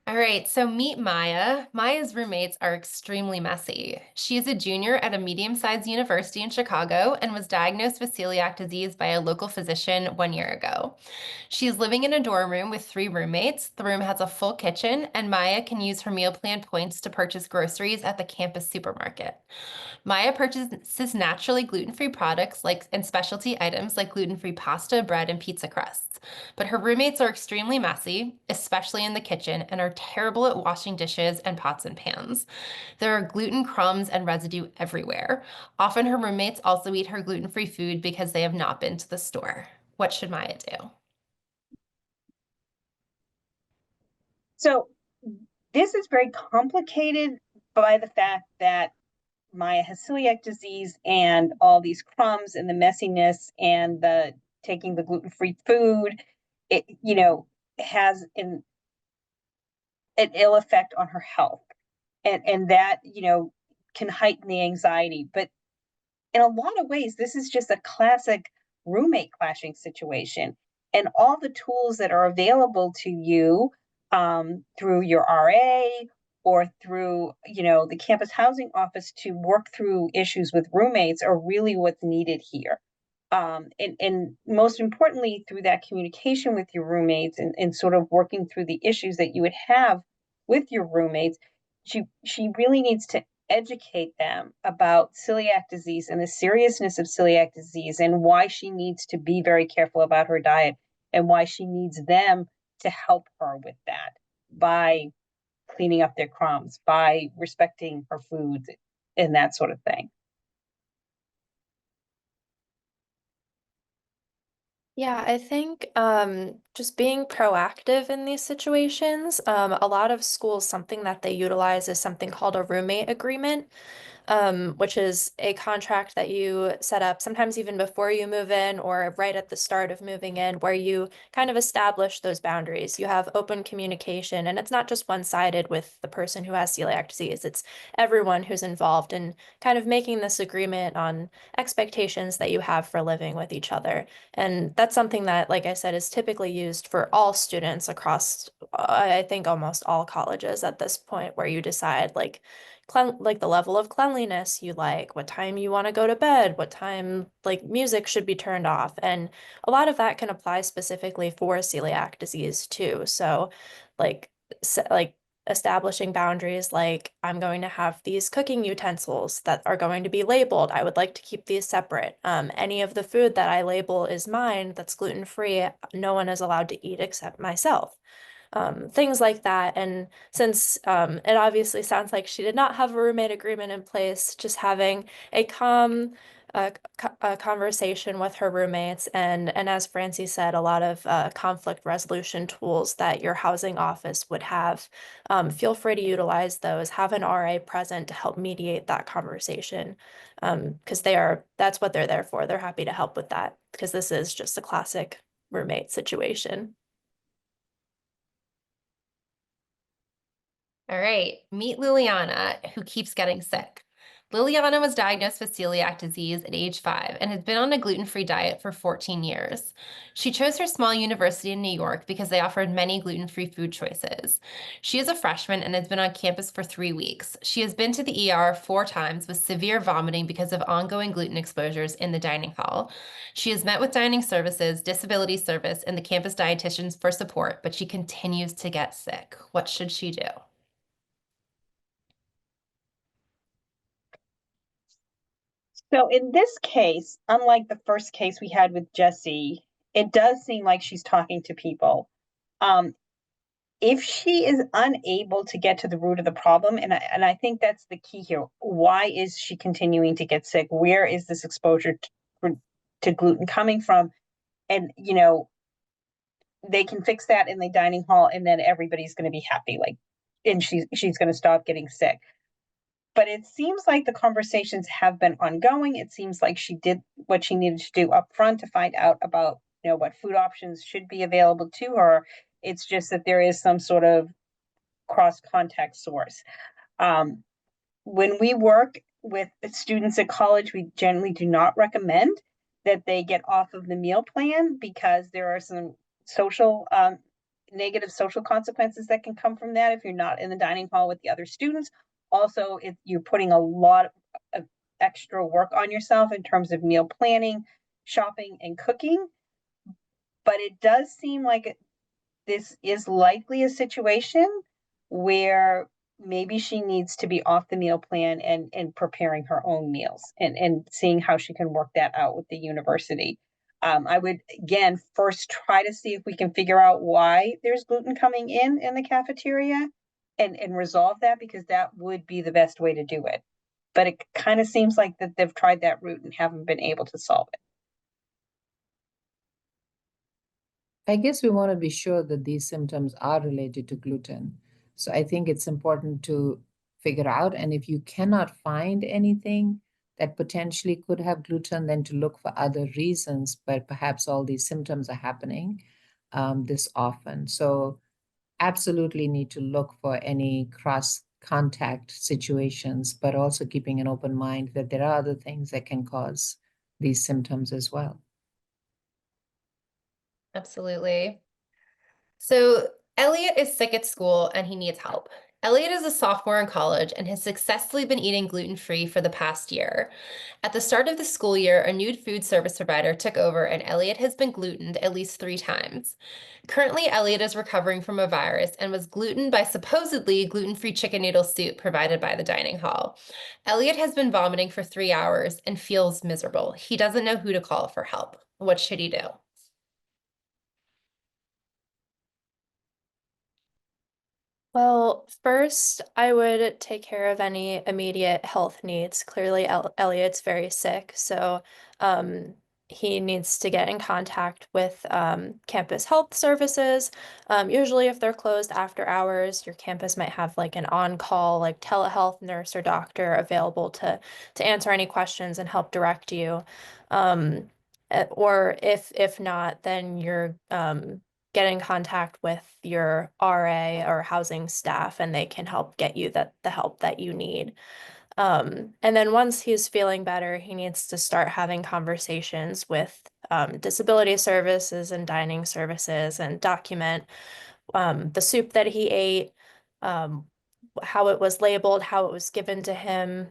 All right, so meet Maya. Maya's roommates are extremely messy. She is a junior at a medium-sized university in Chicago and was diagnosed with celiac disease by a local physician 1 year ago. She's living in a dorm room with 3 roommates. The room has a full kitchen, and Maya can use her meal plan points to purchase groceries at the campus supermarket. Maya purchases naturally gluten-free products and specialty items like gluten-free pasta, bread, and pizza crusts. But her roommates are extremely messy, especially in the kitchen, and are terrible at washing dishes and pots and pans. There are gluten crumbs and residue everywhere. Often her roommates also eat her gluten-free food because they have not been to the store. What should Maya do? So this is very complicated by the fact that Maya has celiac disease and all these crumbs and the messiness and the taking the gluten-free food, it, has an ill effect on her health. And that, can heighten the anxiety. But in a lot of ways, this is just a classic roommate clashing situation. And all the tools that are available to you through your RA or through, the campus housing office to work through issues with roommates are really what's needed here. And most importantly, through that communication with your roommates and sort of working through the issues that you would have with your roommates, she really needs to educate them about celiac disease and the seriousness of celiac disease and why she needs to be very careful about her diet and why she needs them to help her with that by cleaning up their crumbs, by respecting her foods and that sort of thing. Yeah, I think just being proactive in these situations, a lot of schools, something that they utilize is something called a roommate agreement, which is a contract that you set up sometimes even before you move in or right at the start of moving in, where you kind of establish those boundaries. You have open communication, and it's not just one-sided with the person who has celiac disease. It's everyone who's involved in kind of making this agreement on expectations that you have for living with each other. And that's something that, like I said, is typically used for all students across, I think, almost all colleges at this point, where you decide like the level of cleanliness you like, what time you want to go to bed, what time like music should be turned off. And a lot of that can apply specifically for celiac disease too. So like like establishing boundaries like I'm going to have these cooking utensils that are going to be labeled. I would like to keep these separate. Any of the food that I label is mine that's gluten-free, no one is allowed to eat except myself. Things like that. And since it obviously sounds like she did not have a roommate agreement in place, just having a calm conversation with her roommates, and as Francie said, a lot of conflict resolution tools that your housing office would have. Feel free to utilize those. Have an RA present to help mediate that conversation, because that's what they're there for. They're happy to help with that because this is just a classic roommate situation. All right, meet Liliana, who keeps getting sick. Liliana was diagnosed with celiac disease at age 5 and has been on a gluten-free diet for 14 years. She chose her small university in New York because they offered many gluten-free food choices. She is a freshman and has been on campus for 3 weeks. She has been to the ER 4 times with severe vomiting because of ongoing gluten exposures in the dining hall. She has met with dining services, disability service, and the campus dietitians for support, but she continues to get sick. What should she do? So in this case, unlike the first case we had with Jessie, it does seem like she's talking to people. If she is unable to get to the root of the problem, and I think that's the key here, why is she continuing to get sick? Where is this exposure to gluten coming from? And they can fix that in the dining hall, and then everybody's going to be happy. And she's going to stop getting sick. But it seems like the conversations have been ongoing. It seems like she did what she needed to do up front to find out about, what food options should be available to her. It's just that there is some sort of cross contact source. When we work with students at college, we generally do not recommend that they get off of the meal plan because there are some social negative social consequences that can come from that if you're not in the dining hall with the other students. Also, if you're putting a lot of extra work on yourself in terms of meal planning, shopping, and cooking. But it does seem like this is likely a situation where maybe she needs to be off the meal plan and preparing her own meals and seeing how she can work that out with the university. I would, again, first try to see if we can figure out why there's gluten coming in the cafeteria and resolve that, because that would be the best way to do it. But it kind of seems like that they've tried that route and haven't been able to solve it. I guess we want to be sure that these symptoms are related to gluten. So I think it's important to figure out, and if you cannot find anything that potentially could have gluten, then to look for other reasons, but perhaps all these symptoms are happening this often. So absolutely need to look for any cross contact situations, but also keeping an open mind that there are other things that can cause these symptoms as well. Absolutely. So Elliot is sick at school and he needs help. Elliot is a sophomore in college and has successfully been eating gluten-free for the past year. At the start of the school year, a new food service provider took over and Elliot has been glutened at least 3 times. Currently, Elliot is recovering from a virus and was glutened by supposedly gluten-free chicken noodle soup provided by the dining hall. Elliot has been vomiting for 3 hours and feels miserable. He doesn't know who to call for help. What should he do? Well, first, I would take care of any immediate health needs. Clearly, Elliot's very sick, so um, he needs to get in contact with campus health services. Usually, if they're closed after hours, your campus might have like an on-call, like telehealth nurse or doctor available to answer any questions and help direct you. Um, or if not, then you're get in contact with your RA or housing staff and they can help get you the help that you need. And then once he's feeling better, he needs to start having conversations with disability services and dining services and document the soup that he ate, um, how it was labeled, how it was given to him,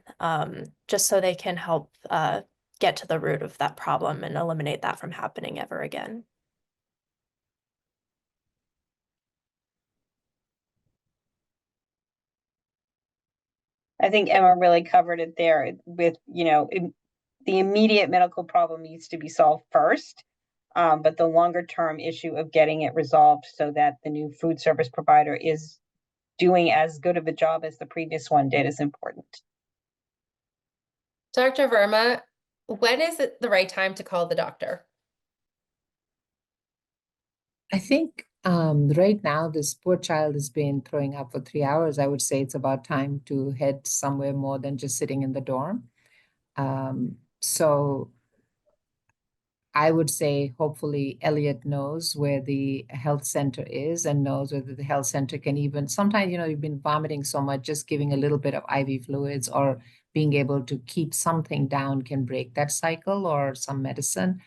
just so they can help get to the root of that problem and eliminate that from happening ever again. I think Emma really covered it there with, the immediate medical problem needs to be solved first. But the longer term issue of getting it resolved so that the new food service provider is doing as good of a job as the previous one did is important. Dr. Verma, when is it the right time to call the doctor? I think right now this poor child has been throwing up for 3 hours. I would say it's about time to head somewhere more than just sitting in the dorm. So I would say hopefully Elliot knows where the health center is and knows whether the health center can even, sometimes, you've been vomiting so much, just giving a little bit of IV fluids or being able to keep something down can break that cycle, or some medicine.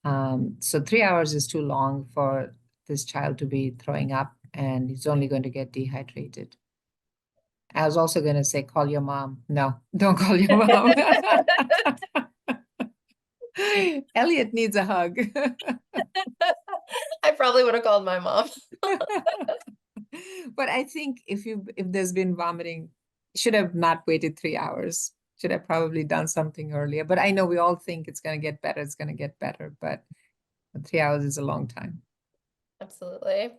So 3 hours is too long for this child to be throwing up, and he's only going to get dehydrated. I was also going to say, call your mom. No, don't call your mom. Elliot needs a hug. I probably would have called my mom. But I think if there's been vomiting, should have not waited 3 hours. Should have probably done something earlier. But I know we all think it's going to get better. It's going to get better. But 3 hours is a long time. Absolutely.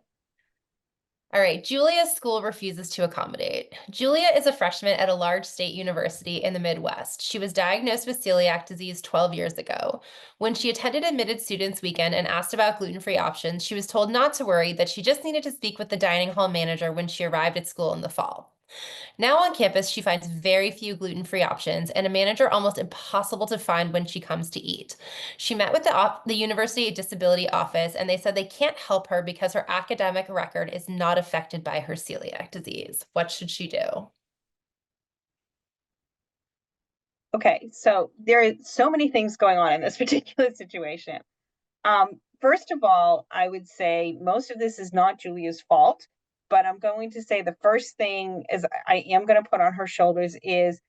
All right, Julia's school refuses to accommodate. Julia is a freshman at a large state university in the Midwest. She was diagnosed with celiac disease 12 years ago. When she attended Admitted Students Weekend and asked about gluten-free options, she was told not to worry, that she just needed to speak with the dining hall manager when she arrived at school in the fall. Now on campus, she finds very few gluten-free options and a manager almost impossible to find when she comes to eat. She met with the University Disability Office and they said they can't help her because her academic record is not affected by her celiac disease. What should she do? Okay, so there are so many things going on in this particular situation. First of all, I would say most of this is not Julia's fault, but I'm going to say the first thing is I am going to put on her shoulders is,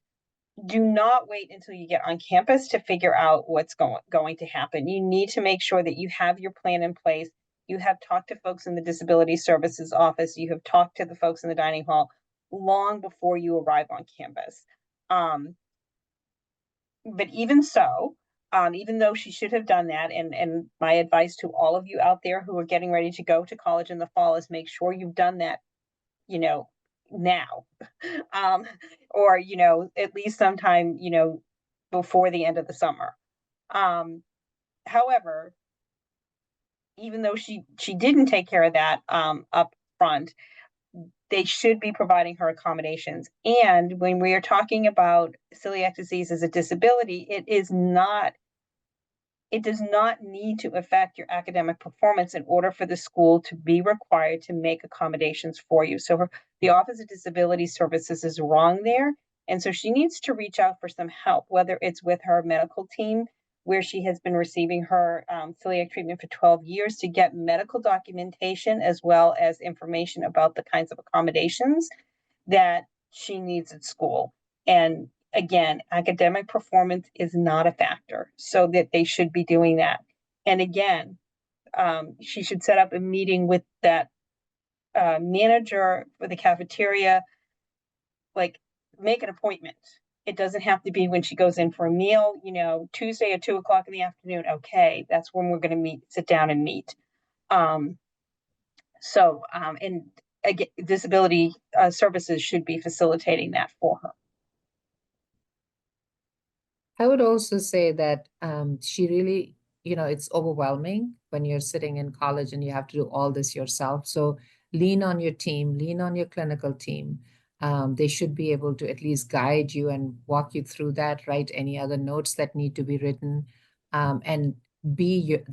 do not wait until you get on campus to figure out what's going to happen. You need to make sure that you have your plan in place. You have talked to folks in the Disability Services Office. You have talked to the folks in the dining hall long before you arrive on campus. But even so, even though she should have done that. And my advice to all of you out there who are getting ready to go to college in the fall is make sure you've done that, now, um, or, at least sometime, before the end of the summer. However, even though she didn't take care of that up front, they should be providing her accommodations. And when we are talking about celiac disease as a disability, it does not need to affect your academic performance in order for the school to be required to make accommodations for you. So the Office of Disability Services is wrong there. And so she needs to reach out for some help, whether it's with her medical team, where she has been receiving her celiac treatment for 12 years, to get medical documentation as well as information about the kinds of accommodations that she needs at school. And again, academic performance is not a factor, so that they should be doing that. And again, she should set up a meeting with that manager for the cafeteria, like make an appointment. It doesn't have to be when she goes in for a meal, Tuesday at 2 o'clock in the afternoon. Okay, that's when we're going to sit down and meet. And again, disability services should be facilitating that for her. I would also say that she really, it's overwhelming when you're sitting in college and you have to do all this yourself. So lean on your team, lean on your clinical team. They should be able to at least guide you and walk you through that, write any other notes that need to be written, and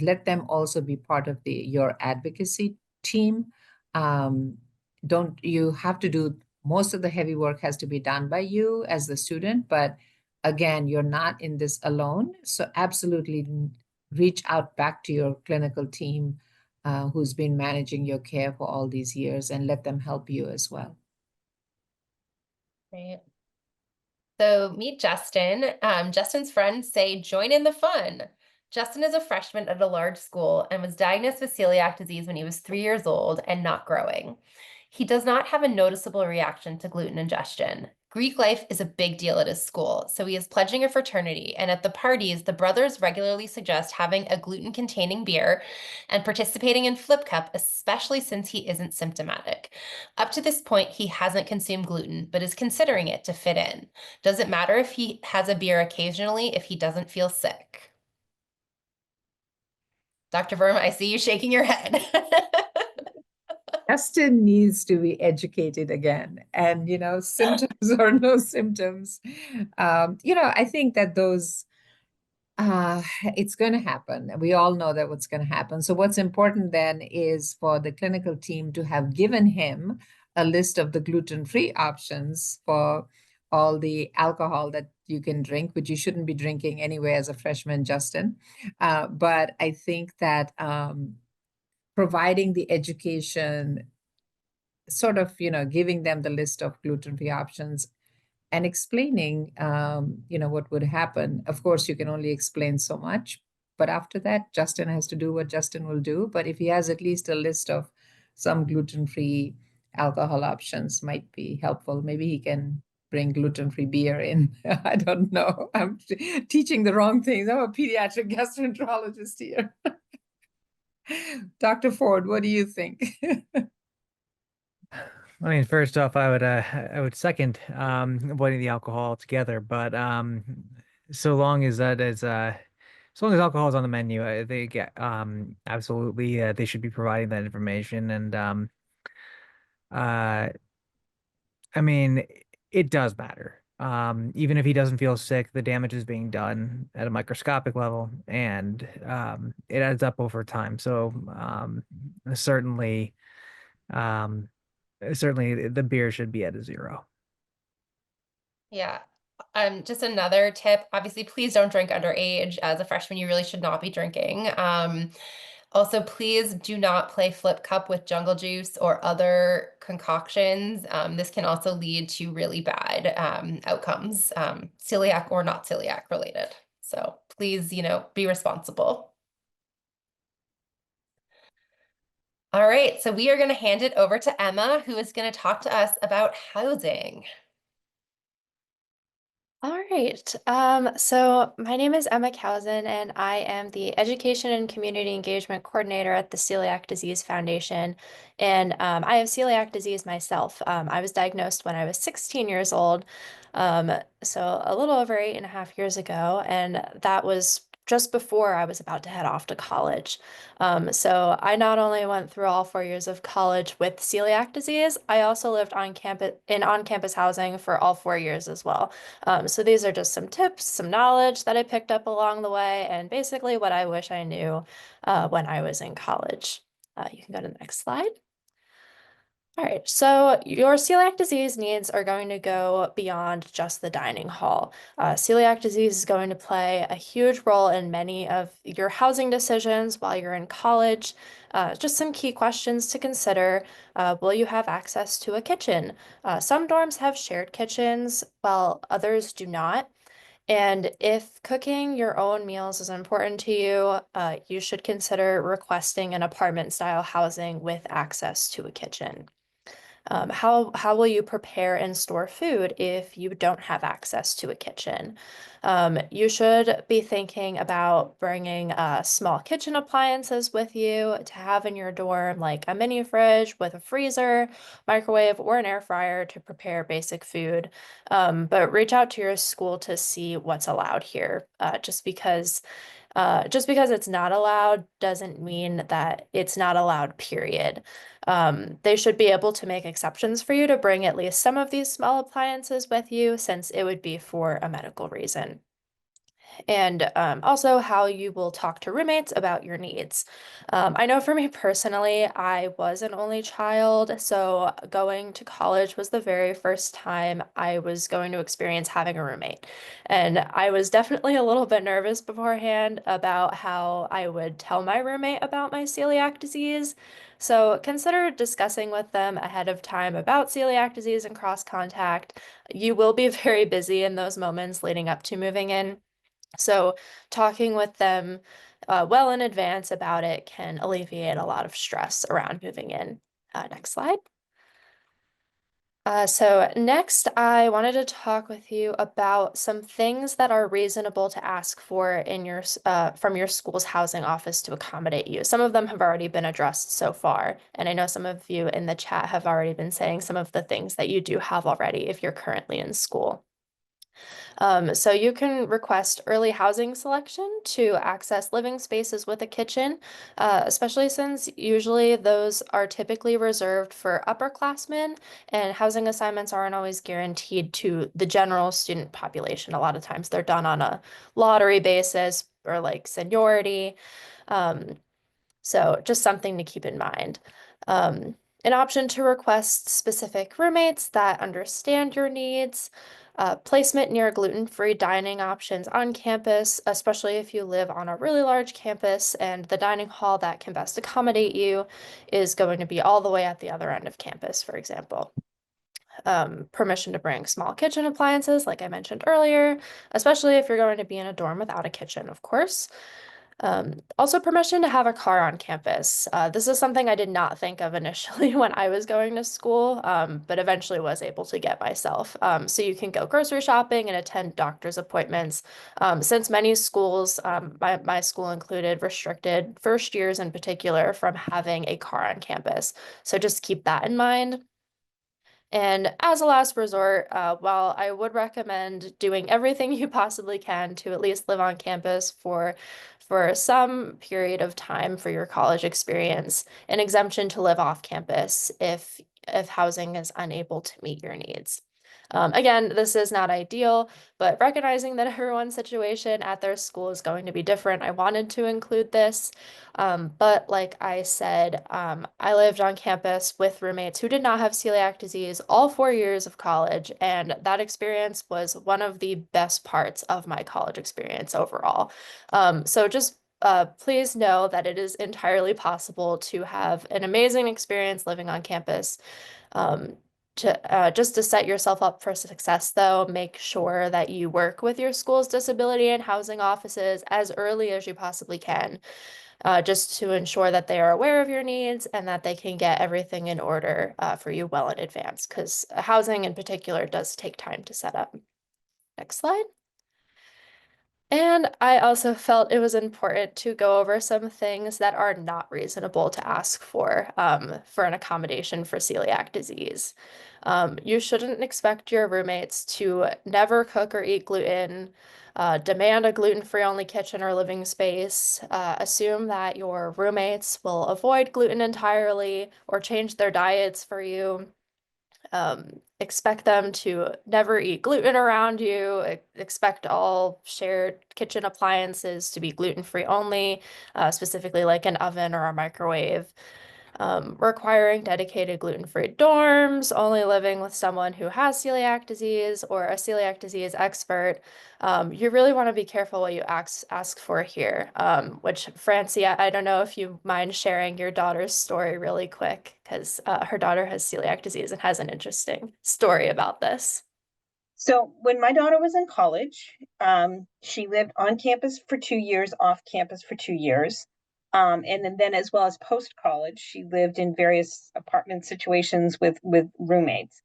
let them also be part of your advocacy team. Don't you have to do most of the heavy work has to be done by you as the student, but again, you're not in this alone. So absolutely reach out back to your clinical team who's been managing your care for all these years, and let them help you as well. Right. So meet Justin. Justin's friends say, join in the fun. Justin is a freshman at a large school and was diagnosed with celiac disease when he was 3 years old and not growing. He does not have a noticeable reaction to gluten ingestion. Greek life is a big deal at his school, so he is pledging a fraternity, and at the parties, the brothers regularly suggest having a gluten-containing beer and participating in Flip Cup, especially since he isn't symptomatic. Up to this point, he hasn't consumed gluten, but is considering it to fit in. Does it matter if he has a beer occasionally if he doesn't feel sick? Dr. Verma, I see you shaking your head. Justin needs to be educated again. And, symptoms or no symptoms, I think that it's going to happen. We all know that what's going to happen. So what's important then is for the clinical team to have given him a list of the gluten-free options for all the alcohol that you can drink, which you shouldn't be drinking anyway as a freshman, Justin. But I think that providing the education, sort of, giving them the list of gluten-free options and explaining, what would happen. Of course, you can only explain so much, but after that, Justin has to do what Justin will do. But if he has at least a list of some gluten-free alcohol options, might be helpful. Maybe he can bring gluten-free beer in. I don't know. I'm teaching the wrong things. I'm a pediatric gastroenterologist here. Dr. Ford, what do you think? I mean, first off, I would second avoiding the alcohol altogether, but so long as so long as alcohol is on the menu, they get absolutely they should be providing that information. And uh I mean, it does matter. Even if he doesn't feel sick, the damage is being done at a microscopic level, and it adds up over time. So certainly um certainly the beer should be at a 0. Yeah. Just another tip, obviously, please don't drink underage. As a freshman, you really should not be drinking. Also, please do not play Flip Cup with Jungle Juice or other concoctions. This can also lead to really bad outcomes, celiac or not celiac related. So please, be responsible. All right, so we are going to hand it over to Emma, who is going to talk to us about housing. All right. So my name is Emma Cowsen, and I am the Education and Community Engagement Coordinator at the Celiac Disease Foundation. And I have celiac disease myself. I was diagnosed when I was 16 years old, so a little over 8.5 years ago, and that was just before I was about to head off to college. So I not only went through all 4 years of college with celiac disease, I also lived on campus in on-campus housing for all 4 years as well. So these are just some tips, some knowledge that I picked up along the way, and basically what I wish I knew when I was in college. You can go to the next slide. All right, so your celiac disease needs are going to go beyond just the dining hall. Celiac disease is going to play a huge role in many of your housing decisions while you're in college. Just some key questions to consider. Will you have access to a kitchen? Some dorms have shared kitchens, while others do not. And if cooking your own meals is important to you, you should consider requesting an apartment style housing with access to a kitchen. How will you prepare and store food if you don't have access to a kitchen? You should be thinking about bringing small kitchen appliances with you to have in your dorm, like a mini fridge with a freezer, microwave, or an air fryer to prepare basic food. But reach out to your school to see what's allowed here, just because it's not allowed doesn't mean that it's not allowed, period. They should be able to make exceptions for you to bring at least some of these small appliances with you, since it would be for a medical reason. And also how you will talk to roommates about your needs. I know for me personally, I was an only child, so going to college was the very first time I was going to experience having a roommate. And I was definitely a little bit nervous beforehand about how I would tell my roommate about my celiac disease. So consider discussing with them ahead of time about celiac disease and cross contact. You will be very busy in those moments leading up to moving in. So talking with them well in advance about it can alleviate a lot of stress around moving in. Next slide. So next, I wanted to talk with you about some things that are reasonable to ask for in your from your school's housing office to accommodate you. Some of them have already been addressed so far, and I know some of you in the chat have already been saying some of the things that you do have already if you're currently in school. So you can request early housing selection to access living spaces with a kitchen, especially since usually those are typically reserved for upperclassmen, and housing assignments aren't always guaranteed to the general student population. A lot of times they're done on a lottery basis or like seniority. Um, so just something to keep in mind. An option to request specific roommates that understand your needs, placement near gluten-free dining options on campus, especially if you live on a really large campus and the dining hall that can best accommodate you is going to be all the way at the other end of campus, for example. Permission to bring small kitchen appliances, like I mentioned earlier, especially if you're going to be in a dorm without a kitchen, of course. Also permission to have a car on campus. This is something I did not think of initially when I was going to school, but eventually was able to get myself. So you can go grocery shopping and attend doctor's appointments. Since many schools, my school included, restricted first years in particular from having a car on campus. So just keep that in mind. And as a last resort, while I would recommend doing everything you possibly can to at least live on campus for some period of time for your college experience, an exemption to live off campus if housing is unable to meet your needs. Again, this is not ideal, but recognizing that everyone's situation at their school is going to be different, I wanted to include this. But like I said, I lived on campus with roommates who did not have celiac disease all 4 years of college, and that experience was one of the best parts of my college experience overall. So just please know that it is entirely possible to have an amazing experience living on campus. Um, just to set yourself up for success, though, make sure that you work with your school's disability and housing offices as early as you possibly can, just to ensure that they are aware of your needs and that they can get everything in order for you well in advance, because housing in particular does take time to set up. Next slide. And I also felt it was important to go over some things that are not reasonable to ask for an accommodation for celiac disease. You shouldn't expect your roommates to never cook or eat gluten, demand a gluten-free only kitchen or living space, assume that your roommates will avoid gluten entirely or change their diets for you. Expect them to never eat gluten around you. Expect all shared kitchen appliances to be gluten-free only, specifically like an oven or a microwave. Requiring dedicated gluten-free dorms, only living with someone who has celiac disease or a celiac disease expert. You really want to be careful what you ask for here, which Francie, I don't know if you mind sharing your daughter's story really quick, because her daughter has celiac disease and has an interesting story about this. So when my daughter was in college, she lived on campus for 2 years, off campus for 2 years. And then as well as post-college, she lived in various apartment situations with roommates.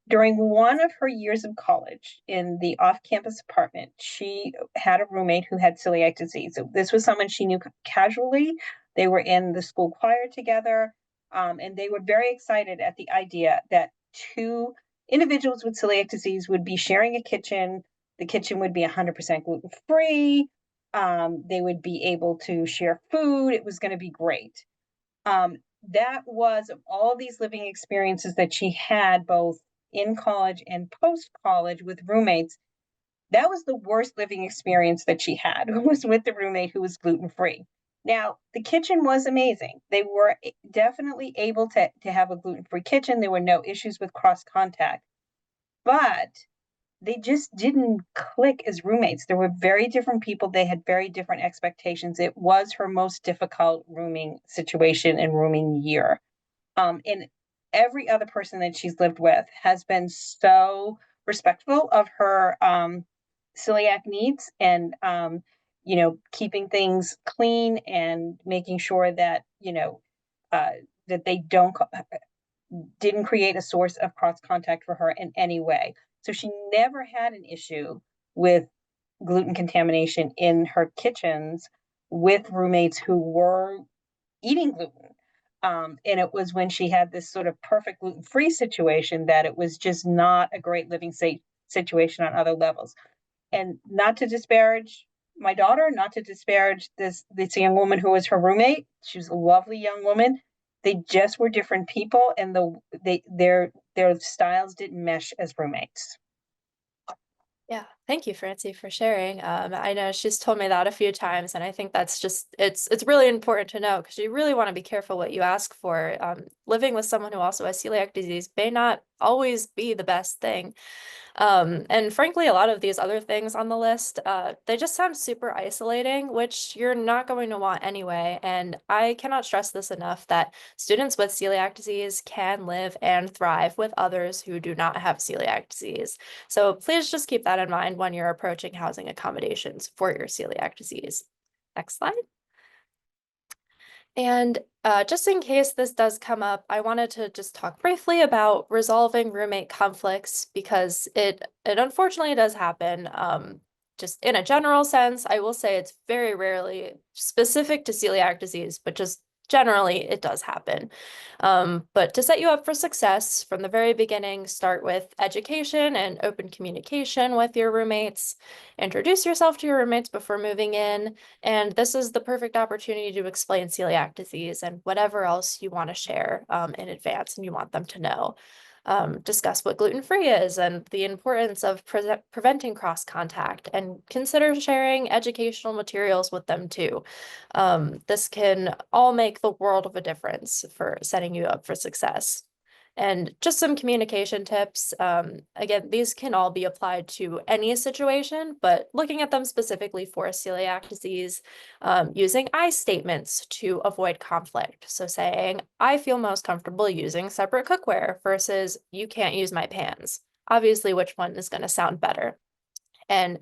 During one of her years of college in the off-campus apartment, she had a roommate who had celiac disease. So this was someone she knew casually. They were in the school choir together, and they were very excited at the idea that two individuals with celiac disease would be sharing a kitchen. The kitchen would be 100% gluten-free. They would be able to share food. It was going to be great. That was of all these living experiences that she had, both in college and post-college with roommates, that was the worst living experience that she had, was with the roommate who was gluten-free. Now, the kitchen was amazing. They were definitely able to have a gluten-free kitchen. There were no issues with cross-contact, but they just didn't click as roommates. There were very different people. They had very different expectations. It was her most difficult rooming situation and rooming year. And every other person that she's lived with has been so respectful of her celiac needs and keeping things clean and making sure that that they didn't create a source of cross contact for her in any way. So she never had an issue with gluten contamination in her kitchens with roommates who were eating gluten. And it was when she had this sort of perfect gluten-free situation that it was just not a great living situation on other levels. And not to disparage my daughter, not to disparage this young woman who was her roommate. She was a lovely young woman. They just were different people, and their styles didn't mesh as roommates. Yeah, thank you, Francie, for sharing. I know she's told me that a few times, and I think that's just it's really important to know, because you really want to be careful what you ask for. Living with someone who also has celiac disease may not always be the best thing. And frankly, a lot of these other things on the list, they just sound super isolating, which you're not going to want anyway. And I cannot stress this enough, that students with celiac disease can live and thrive with others who do not have celiac disease. So please just keep that in mind when you're approaching housing accommodations for your celiac disease. Next slide. And just in case this does come up, I wanted to just talk briefly about resolving roommate conflicts, because it unfortunately does happen. Just in a general sense, I will say it's very rarely specific to celiac disease, but just generally it does happen. But to set you up for success from the very beginning, start with education and open communication with your roommates. Introduce yourself to your roommates before moving in. And this is the perfect opportunity to explain celiac disease and whatever else you want to share in advance and you want them to know. Discuss what gluten-free is and the importance of preventing cross-contact, and consider sharing educational materials with them too. This can all make the world of a difference for setting you up for success. And just some communication tips. Again, these can all be applied to any situation, but looking at them specifically for celiac disease, using I statements to avoid conflict. So saying, I feel most comfortable using separate cookware versus you can't use my pans. Obviously, which one is going to sound better? And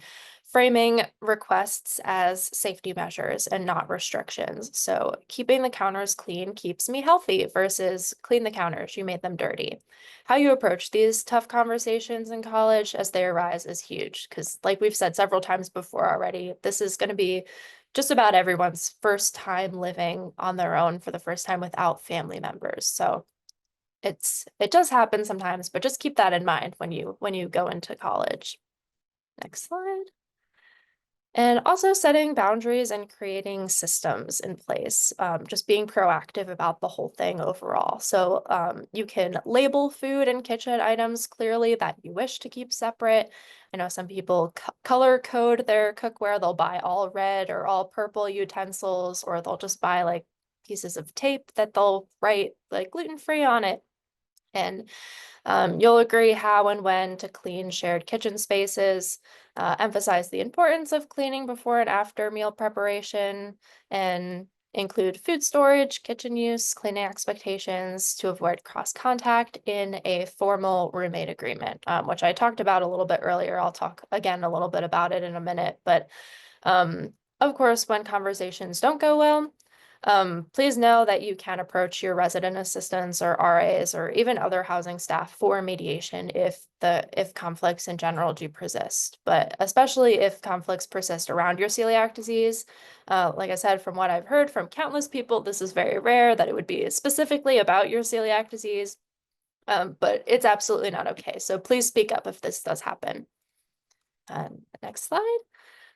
framing requests as safety measures and not restrictions. So keeping the counters clean keeps me healthy versus clean the counters, you made them dirty. How you approach these tough conversations in college as they arise is huge because, like we've said several times before already, this is going to be just about everyone's first time living on their own for the first time without family members. So it does happen sometimes, but just keep that in mind when you go into college. Next slide. And also setting boundaries and creating systems in place, just being proactive about the whole thing overall. So you can label food and kitchen items clearly that you wish to keep separate. I know some people color code their cookware. They'll buy all red or all purple utensils, or they'll just buy like pieces of tape that they'll write like gluten-free on it. And you'll agree how and when to clean shared kitchen spaces, emphasize the importance of cleaning before and after meal preparation, and include food storage, kitchen use, cleaning expectations to avoid cross contact in a formal roommate agreement, which I talked about a little bit earlier. I'll talk again a little bit about it in a minute. But of course, when conversations don't go well, please know that you can approach your resident assistants or RAs or even other housing staff for mediation if conflicts in general do persist. But especially if conflicts persist around your celiac disease, like I said, from what I've heard from countless people, this is very rare that it would be specifically about your celiac disease, but it's absolutely not okay. So please speak up if this does happen. Next slide.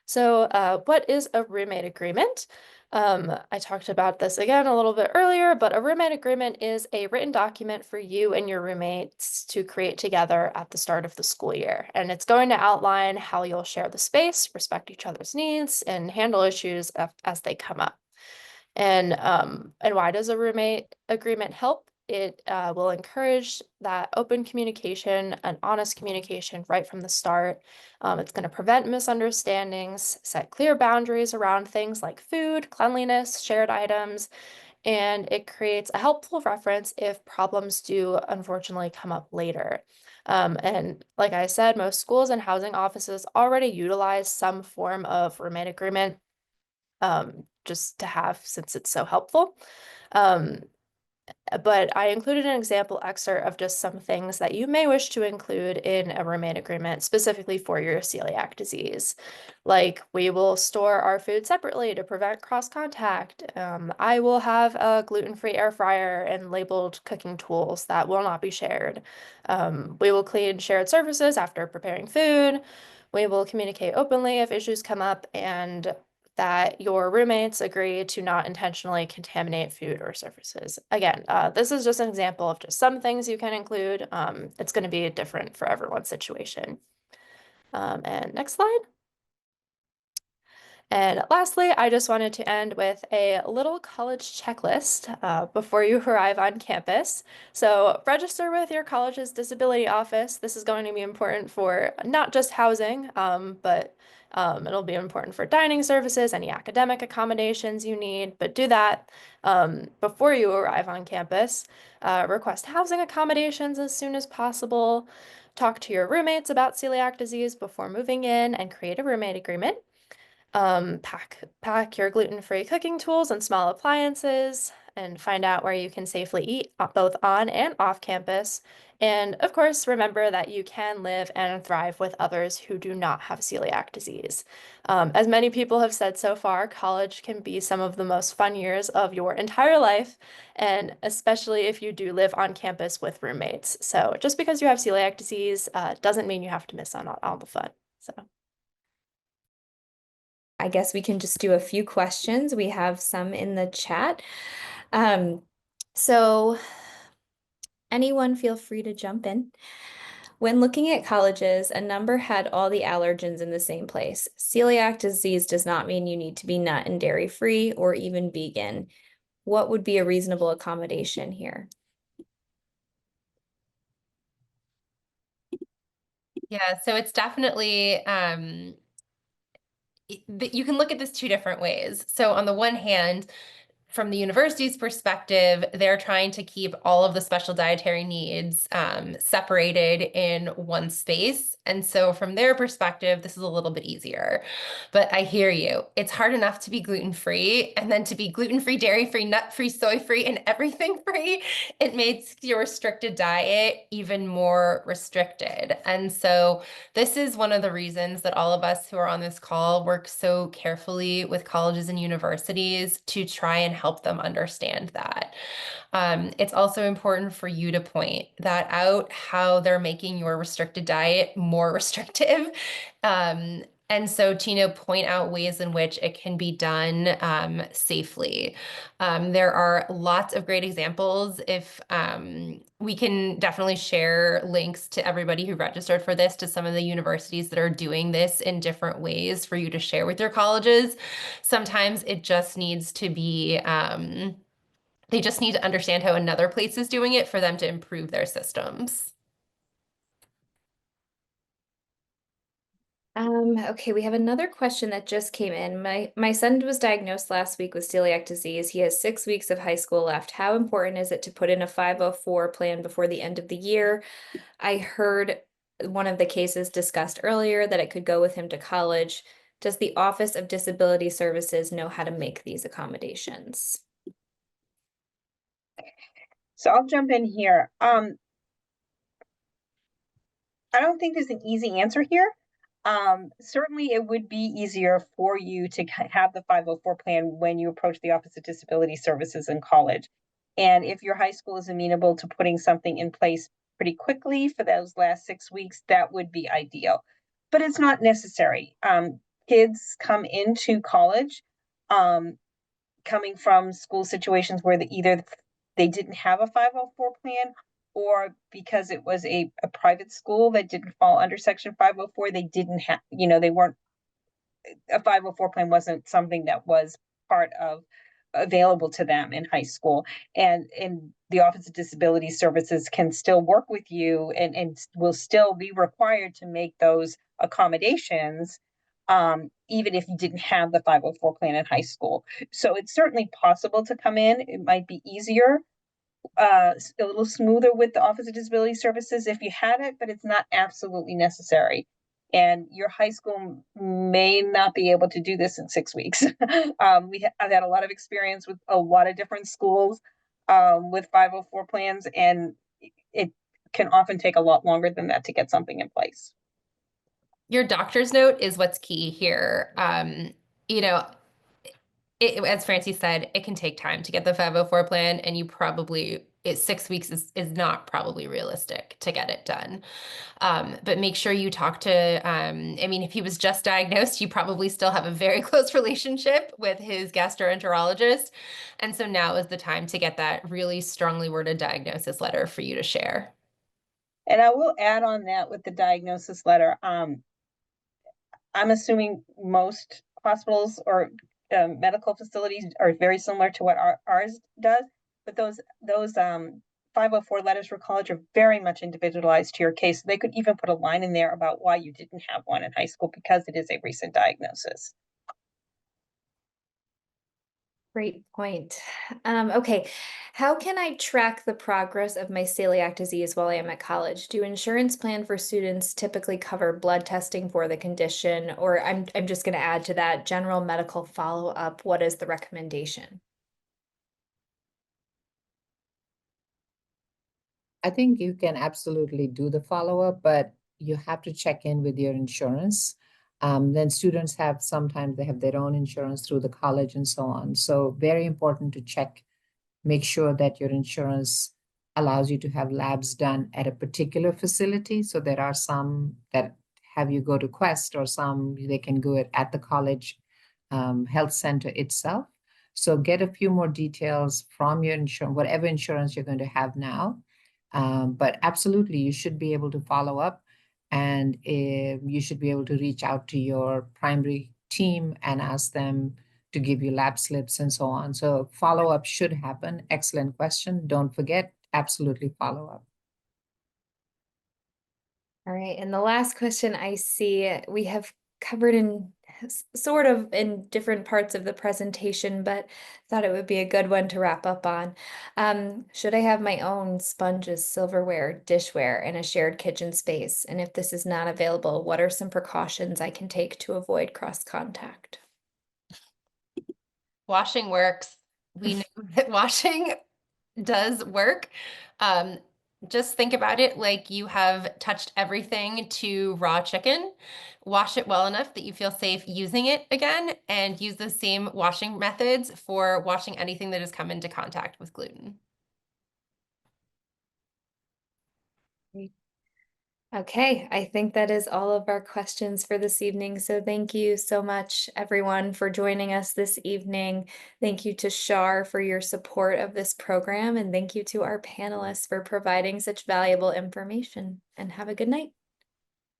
So what is a roommate agreement? I talked about this again a little bit earlier, but a roommate agreement is a written document for you and your roommates to create together at the start of the school year. And it's going to outline how you'll share the space, respect each other's needs, and handle issues as they come up. And why does a roommate agreement help? It will encourage that open communication and honest communication right from the start. It's going to prevent misunderstandings, set clear boundaries around things like food, cleanliness, shared items, and it creates a helpful reference if problems do unfortunately come up later. And like I said, most schools and housing offices already utilize some form of roommate agreement just to have since it's so helpful. But I included an example excerpt of just some things that you may wish to include in a roommate agreement specifically for your celiac disease. Like, we will store our food separately to prevent cross contact. I will have a gluten-free air fryer and labeled cooking tools that will not be shared. We will clean shared surfaces after preparing food. We will communicate openly if issues come up, and that your roommates agree to not intentionally contaminate food or surfaces. Again, this is just an example of just some things you can include. It's going to be different for everyone's situation. And next slide. And lastly, I just wanted to end with a little college checklist before you arrive on campus. So register with your college's disability office. This is going to be important for not just housing, but it'll be important for dining services, any academic accommodations you need, but do that before you arrive on campus. Request housing accommodations as soon as possible. Talk to your roommates about celiac disease before moving in and create a roommate agreement. Pack your gluten-free cooking tools and small appliances, and find out where you can safely eat both on and off campus. And of course, remember that you can live and thrive with others who do not have celiac disease. As many people have said so far, college can be some of the most fun years of your entire life, and especially if you do live on campus with roommates. So just because you have celiac disease doesn't mean you have to miss on all the fun. So. I guess we can just do a few questions. We have some in the chat. So anyone feel free to jump in. When looking at colleges, a number had all the allergens in the same place. Celiac disease does not mean you need to be nut and dairy free or even vegan. What would be a reasonable accommodation here? Yeah, so it's definitely you can look at this two different ways. So on the one hand, from the university's perspective, they're trying to keep all of the special dietary needs separated in one space. And so from their perspective, this is a little bit easier. But I hear you. It's hard enough to be gluten-free, and then to be gluten-free, dairy-free, nut-free, soy-free, and everything free. It makes your restricted diet even more restricted. And so this is one of the reasons that all of us who are on this call work so carefully with colleges and universities to try and help them understand that. It's also important for you to point that out, how they're making your restricted diet more restrictive. And so to, point out ways in which it can be done safely. There are lots of great examples. If we can definitely share links to everybody who registered for this, to some of the universities that are doing this in different ways for you to share with your colleges. Sometimes it just needs to be, they just need to understand how another place is doing it for them to improve their systems. Okay, we have another question that just came in. My son was diagnosed last week with celiac disease. He has 6 weeks of high school left. How important is it to put in a 504 plan before the end of the year? I heard one of the cases discussed earlier that it could go with him to college. Does the Office of Disability Services know how to make these accommodations? So I'll jump in here. I don't think there's an easy answer here. Certainly it would be easier for you to have the 504 plan when you approach the Office of Disability Services in college. And if your high school is amenable to putting something in place pretty quickly for those last 6 weeks, that would be ideal. But it's not necessary. Kids come into college coming from school situations where either they didn't have a 504 plan, or because it was a private school that didn't fall under Section 504, they didn't have, they weren't, a 504 plan wasn't something that was part of available to them in high school. And the Office of Disability Services can still work with you and will still be required to make those accommodations, even if you didn't have the 504 plan in high school. So it's certainly possible to come in. It might be easier, a little smoother with the Office of Disability Services if you had it, but it's not absolutely necessary. And your high school may not be able to do this in 6 weeks. I've had a lot of experience with a lot of different schools with 504 plans, and it can often take a lot longer than that to get something in place. Your doctor's note is what's key here. As Francie said, it can take time to get the 504 plan, and 6 weeks is not probably realistic to get it done. But make sure you talk to, if he was just diagnosed, you probably still have a very close relationship with his gastroenterologist. And so now is the time to get that really strongly worded diagnosis letter for you to share. And I will add on that with the diagnosis letter. I'm assuming most hospitals or medical facilities are very similar to what ours does, but those 504 letters for college are very much individualized to your case. They could even put a line in there about why you didn't have one in high school because it is a recent diagnosis. Great point. Okay, how can I track the progress of my celiac disease while I am at college? Do insurance plan for students typically cover blood testing for the condition? Or I'm just going to add to that, general medical follow-up. What is the recommendation? I think you can absolutely do the follow-up, but you have to check in with your insurance. Then students sometimes they have their own insurance through the college and so on. So very important to make sure that your insurance allows you to have labs done at a particular facility. So there are some that have you go to Quest, or some they can go at the college health center itself. So get a few more details from your insurance, whatever insurance you're going to have now. But absolutely, you should be able to follow up, and you should be able to reach out to your primary team and ask them to give you lab slips and so on. So follow up should happen. Excellent question. Don't forget, absolutely follow up. All right, and the last question I see we have covered in sort of in different parts of the presentation, but thought it would be a good one to wrap up on. Should I have my own sponges, silverware, dishware, and a shared kitchen space? And if this is not available, what are some precautions I can take to avoid cross contact? Washing works. We know that washing does work. Just think about it like you have touched everything to raw chicken. Wash it well enough that you feel safe using it again, and use the same washing methods for washing anything that has come into contact with gluten. Okay, I think that is all of our questions for this evening. So thank you so much, everyone, for joining us this evening. Thank you to Shar for your support of this program, and thank you to our panelists for providing such valuable information. And have a good night.